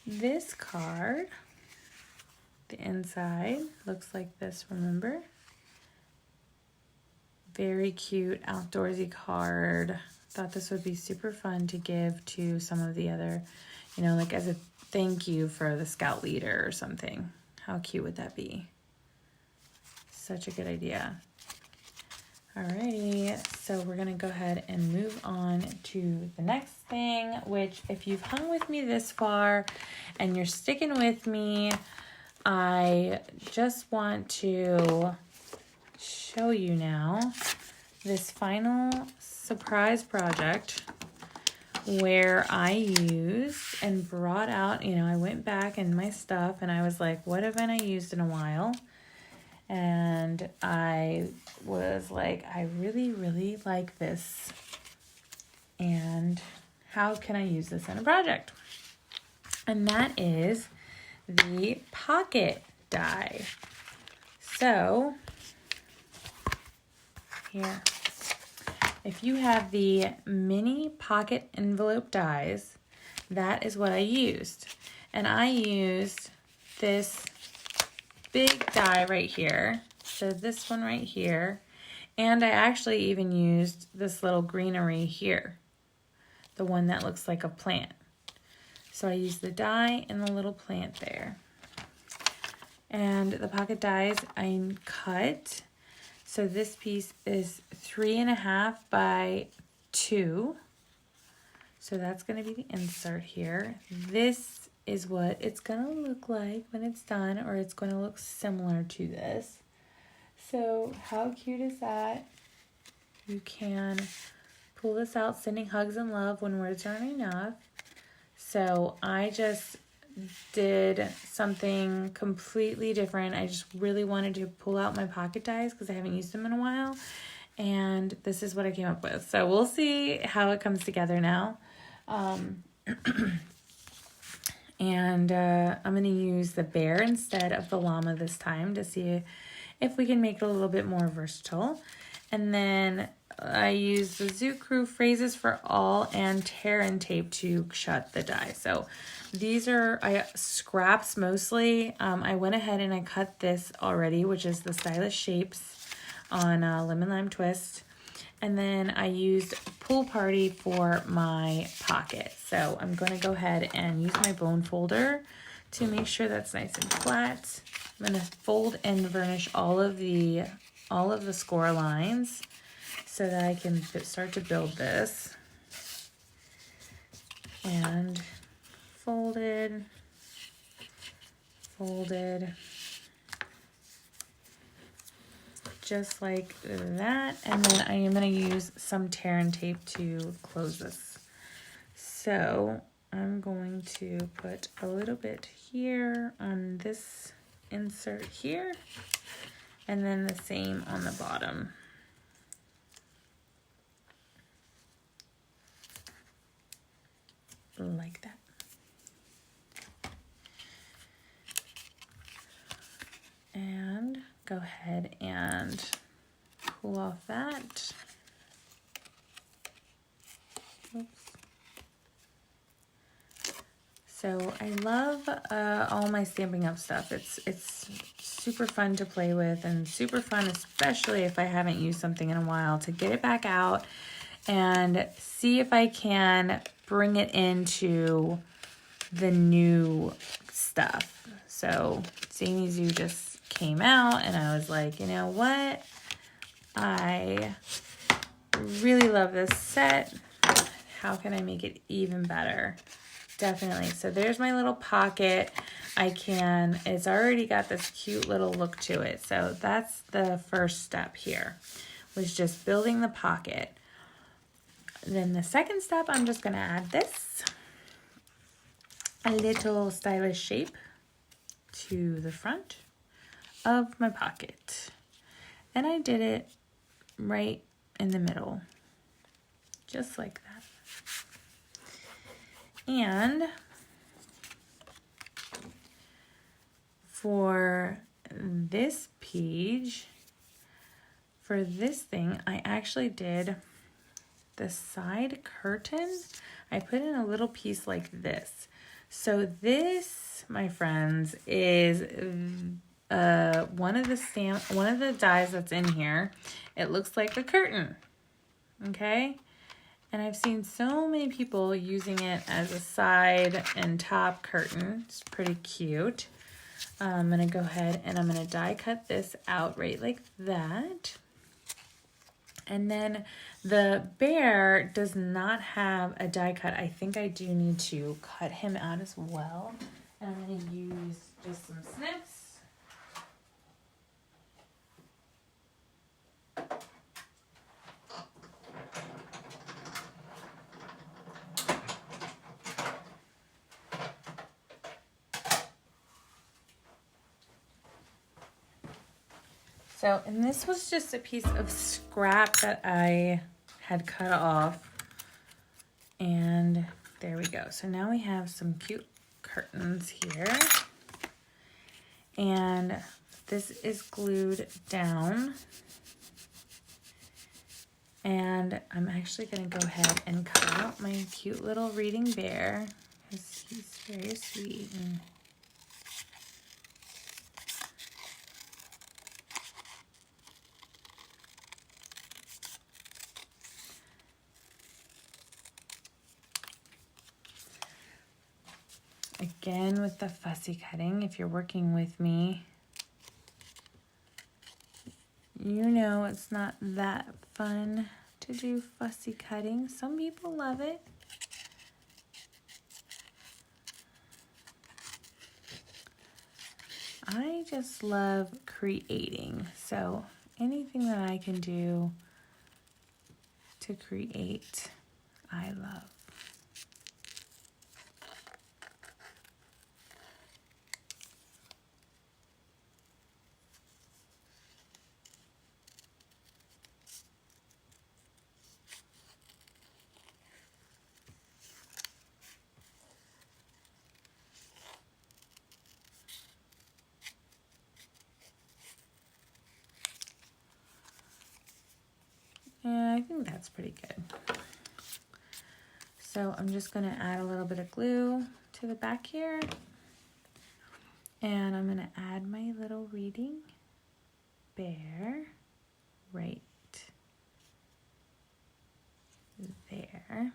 this card. The inside looks like this, remember? Very cute outdoorsy card. Thought this would be super fun to give to some of the other, you know, like as a thank you for the scout leader or something. How cute would that be? Such a good idea. Alrighty, so we're gonna go ahead and move on to the next thing, which if you've hung with me this far and you're sticking with me, I just want to show you now this final surprise project where I used and brought out, you know, I went back in my stuff and I was like, what haven't I used in a while? And I was like, I really, really like this. And how can I use this in a project? And that is the pocket die. So, here. If you have the mini pocket envelope dies, that is what I used. And I used this big die right here, so this one right here, and I actually even used this little greenery here, the one that looks like a plant. So I used the die and the little plant there. And the pocket dies I cut. So this piece is 3.5 by 2. So that's going to be the insert here. This is what it's going to look like when it's done, or it's going to look similar to this. So how cute is that? You can pull this out, sending hugs and love when words aren't enough. So I just did something completely different. I just really wanted to pull out my pocket dies because I haven't used them in a while. And this is what I came up with. So we'll see how it comes together now. And I'm going to use the bear instead of the llama this time to see if we can make it a little bit more versatile. And then I use the Zoo Crew phrases for all and tear and tape to shut the die. So these are scraps mostly. I went ahead and I cut this already, which is the Stylish Shapes on Lemon Lime Twist. And then I used Pool Party for my pocket. So I'm going to go ahead and use my bone folder to make sure that's nice and flat. I'm going to fold and varnish all of the score lines so that I can start to build this. And folded, just like that. And then I am going to use some tear and tape to close this. So I'm going to put a little bit here on this insert here, and then the same on the bottom. Like that. And go ahead and pull off that. Oops. So I love all my Stampin' Up stuff. It's super fun to play with and super fun, especially if I haven't used something in a while, to get it back out and see if I can bring it into the new stuff. So Zany Zoo just came out and I was like, you know what? I really love this set. How can I make it even better? Definitely. So there's my little pocket. It's already got this cute little look to it. So that's the first step here, was just building the pocket. Then the second step, I'm just going to add this, a little stylish shape to the front of my pocket. And I did it right in the middle, just like that. And for this page, for this thing, I actually did the side curtain. I put in a little piece like this. So this, my friends, is one of the dies that's in here. It looks like a curtain. Okay? And I've seen so many people using it as a side and top curtain. It's pretty cute. I'm going to go ahead and I'm going to die cut this out right like that. And then the bear does not have a die cut. I think I do need to cut him out as well. And I'm going to use just some snips. So, and this was just a piece of scrap that I had cut off. And there we go. So now we have some cute curtains here. And this is glued down. And I'm actually going to go ahead and cut out my cute little reading bear, because he's very sweet. And Again with the fussy cutting, if you're working with me, you know it's not that fun to do fussy cutting. Some people love it. I just love creating, so anything that I can do to create, I love. And I think that's pretty good. So I'm just going to add a little bit of glue to the back here. And I'm going to add my little reading bear right there.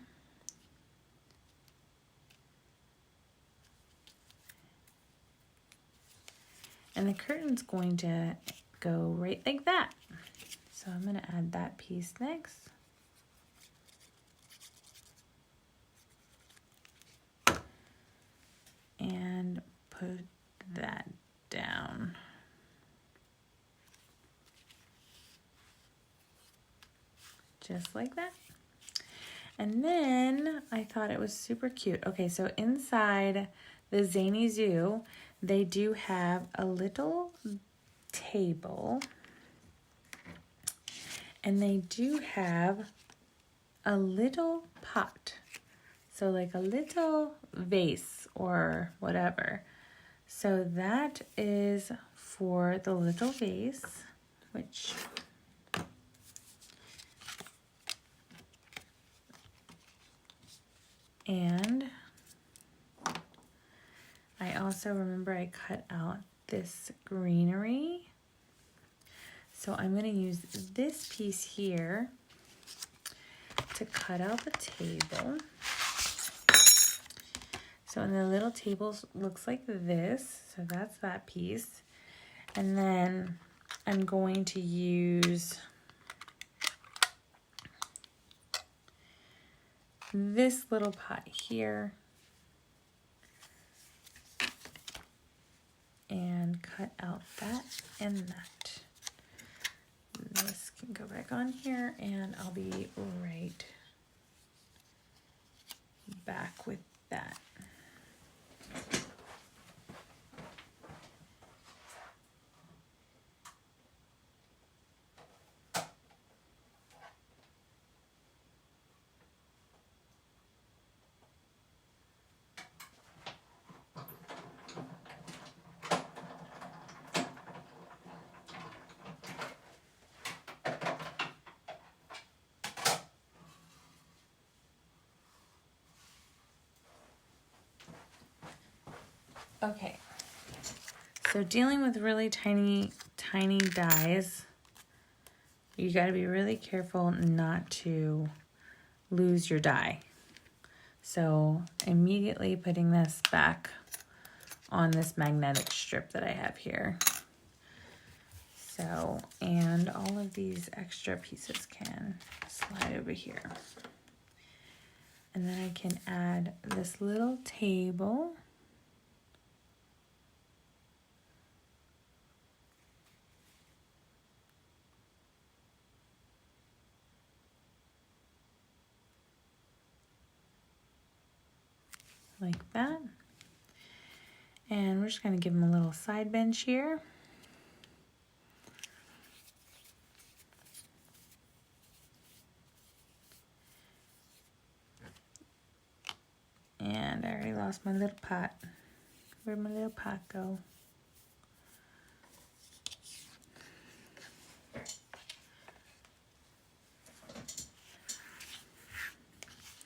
And the curtain's going to go right like that. So I'm going to add that piece next. And put that down. Just like that. And then I thought it was super cute. Okay, so inside the Zany Zoo, they do have a little table. And they do have a little pot. So like a little vase or whatever. So that is for the little vase, which and I also remember I cut out this greenery. So I'm going to use this piece here to cut out the table. So and the little table looks like this. So that's that piece. And then I'm going to use this little pot here and cut out that and that. This can go back on here and I'll be right back with that. Okay, so dealing with really tiny dies, you got to be really careful not to lose your die. So immediately putting this back on this magnetic strip that I have here. So, and all of these extra pieces can slide over here. And then I can add this little table. Like that. And we're just going to give them a little side bench here. And I already lost my little pot. Where'd my little pot go?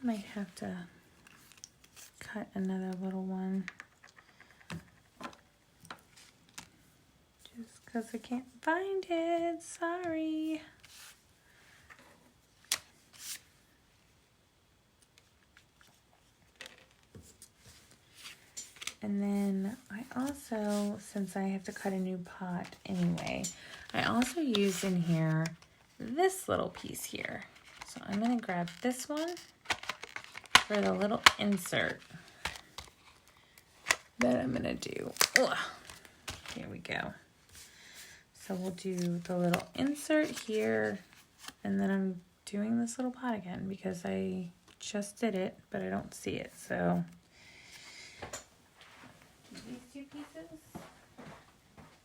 Might have to cut another little one. Just because I can't find it. Sorry. And then I also, since I have to cut a new pot anyway, I also used in here this little piece here. So I'm going to grab this one for the little insert that I'm going to do. Ugh. Here we go. So we'll do the little insert here, and then I'm doing this little pot again because I just did it, but I don't see it. So these two pieces.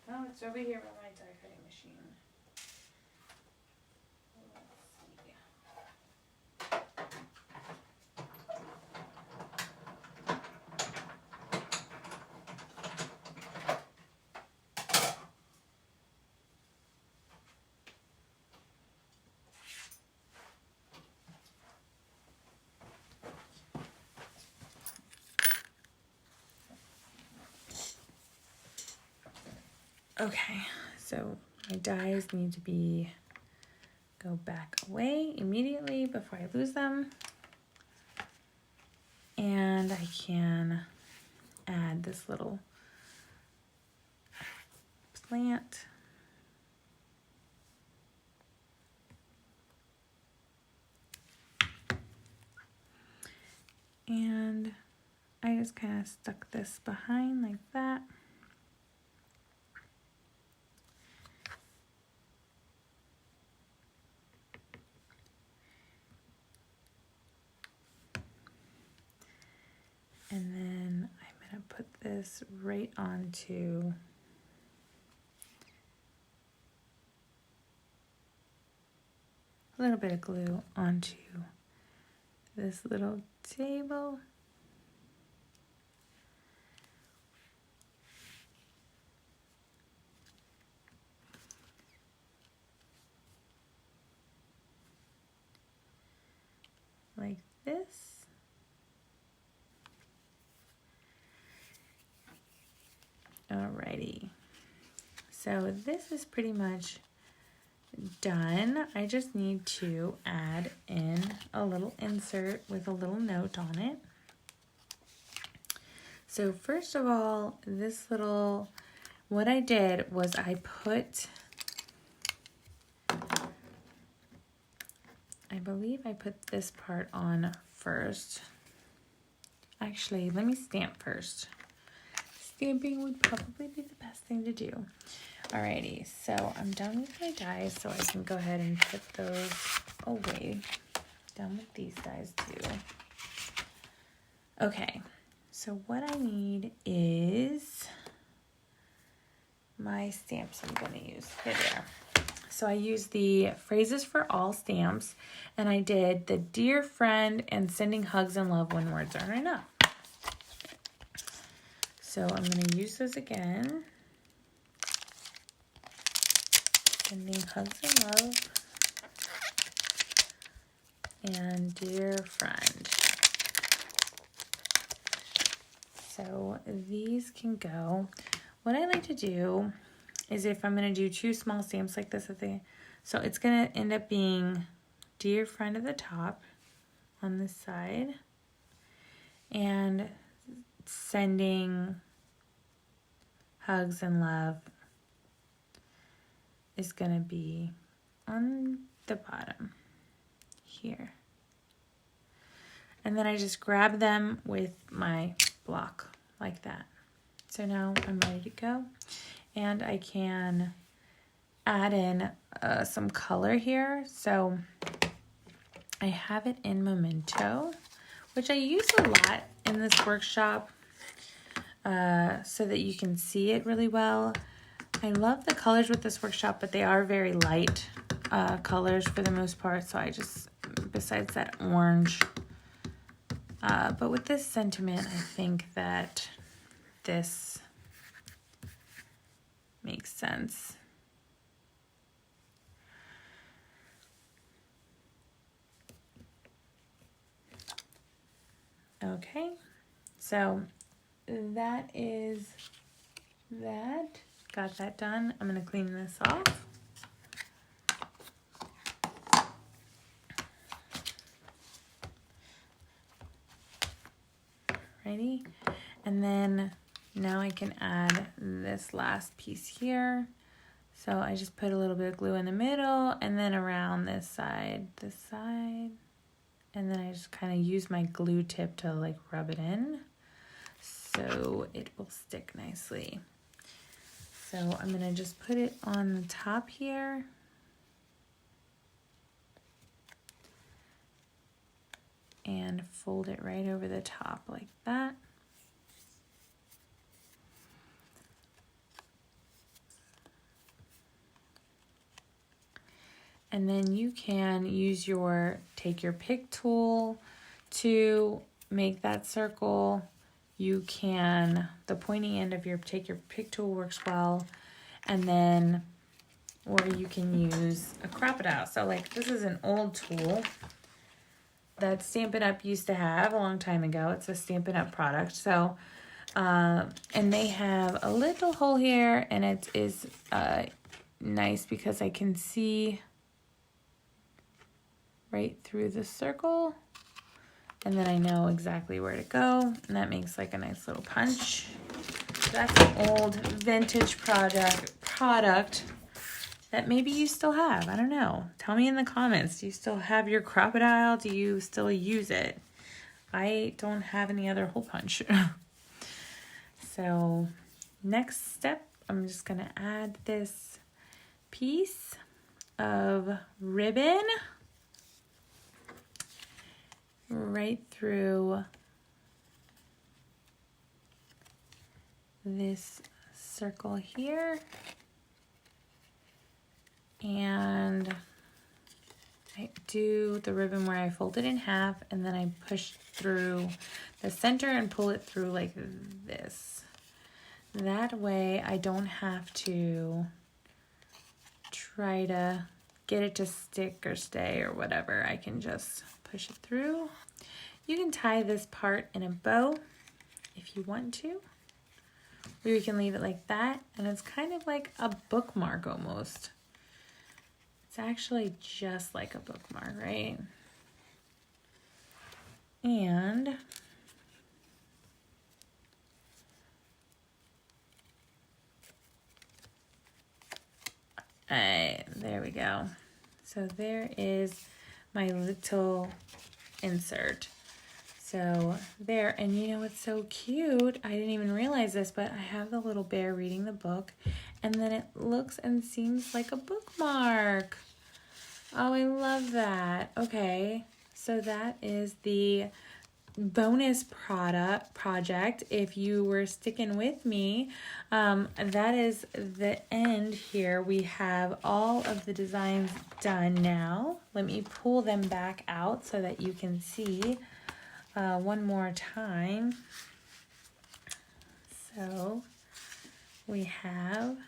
Oh, it's over here by my die cutting machine. Let's see. Okay, so my dies need to go back away immediately before I lose them. And I can add this little plant. And I just kind of stuck this behind like that. And then I'm going to put this right onto a little bit of glue onto this little table. Like this. Alrighty, so this is pretty much done. I just need to add in a little insert with a little note on it. So first of all, what I did was I believe I put this part on first. Actually, let me stamp first. Stamping would probably be the best thing to do. Alrighty, so I'm done with my dies, so I can go ahead and put those away. Done with these dies too. Okay, so what I need is my stamps I'm going to use. Here they are. So I used the Phrases for All stamps, and I did the Dear Friend and Sending Hugs and Love When Words Aren't Enough. So I'm going to use those again. Sending hugs and love. And Dear Friend. So these can go. What I like to do is if I'm going to do two small stamps like this, so it's going to end up being Dear Friend at the top on this side. And Sending Hugs and Love is going to be on the bottom here. And then I just grab them with my block like that. So now I'm ready to go. And I can add in some color here. So I have it in Memento, which I use a lot in this workshop so that you can see it really well. I love the colors with this workshop, but they are very light colors for the most part. So I just, besides that orange, but with this sentiment, I think that this makes sense. Okay, so that is that. Got that done. I'm going to clean this off. Ready? And then now I can add this last piece here. So I just put a little bit of glue in the middle and then around this side, and then I just kind of use my glue tip to like rub it in so it will stick nicely. So I'm gonna just put it on the top here. And fold it right over the top like that. And then you can take your pick tool to make that circle. You can, the pointy end of take your pick tool works well. And then, or you can use a crocodile. So like this is an old tool that Stampin' Up used to have a long time ago. It's a Stampin' Up product. So, and they have a little hole here, and it is nice because I can see right through the circle, and then I know exactly where to go, and that makes like a nice little punch. So that's an old vintage product that maybe you still have. I don't know. Tell me in the comments. Do you still have your crocodile? Do you still use it? I don't have any other hole punch. So next step, I'm just going to add this piece of ribbon right through this circle here. And I do the ribbon where I fold it in half and then I push through the center and pull it through like this. That way I don't have to try to get it to stick or stay or whatever. I can just push it through. You can tie this part in a bow if you want to, or you can leave it like that, and it's kind of like a bookmark almost. It's actually just like a bookmark, right? And there we go. So there is my little insert. So there, and you know what's so cute? I didn't even realize this, but I have the little bear reading the book, and then it looks and seems like a bookmark. Oh, I love that. Okay, so that is the bonus project. If you were sticking with me, that is the end here. We have all of the designs done now. Let me pull them back out so that you can see one more time. So we have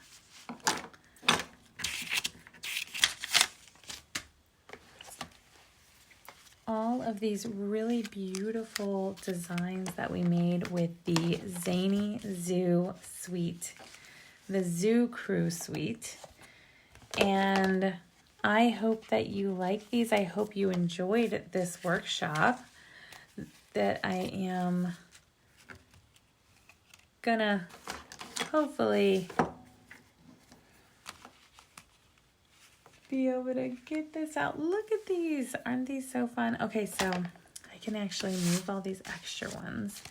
all of these really beautiful designs that we made with the Zany Zoo suite, the Zoo Crew suite. And I hope that you like these. I hope you enjoyed this workshop that I am gonna hopefully be able to get this out. Look at these. Aren't these so fun? Okay, so I can actually move all these extra ones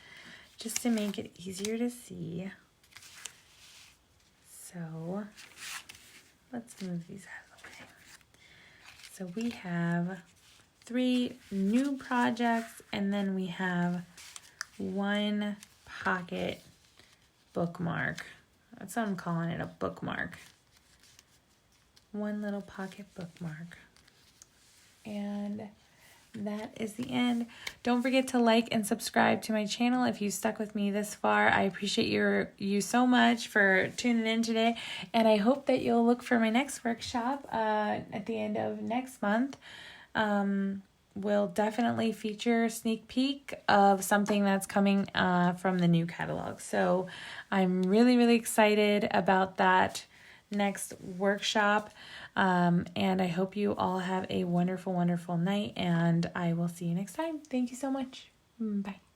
just to make it easier to see. So let's move these out of the way. So we have 3 new projects, and then we have 1 pocket bookmark. That's what I'm calling it, a bookmark. 1 little pocket bookmark. And that is the end. Don't forget to like and subscribe to my channel if you stuck with me this far. I appreciate you so much for tuning in today, and I hope that you'll look for my next workshop at the end of next month. Will definitely feature a sneak peek of something that's coming from the new catalog. So I'm really, really excited about that next workshop. And I hope you all have a wonderful, wonderful night, and I will see you next time. Thank you so much. Bye.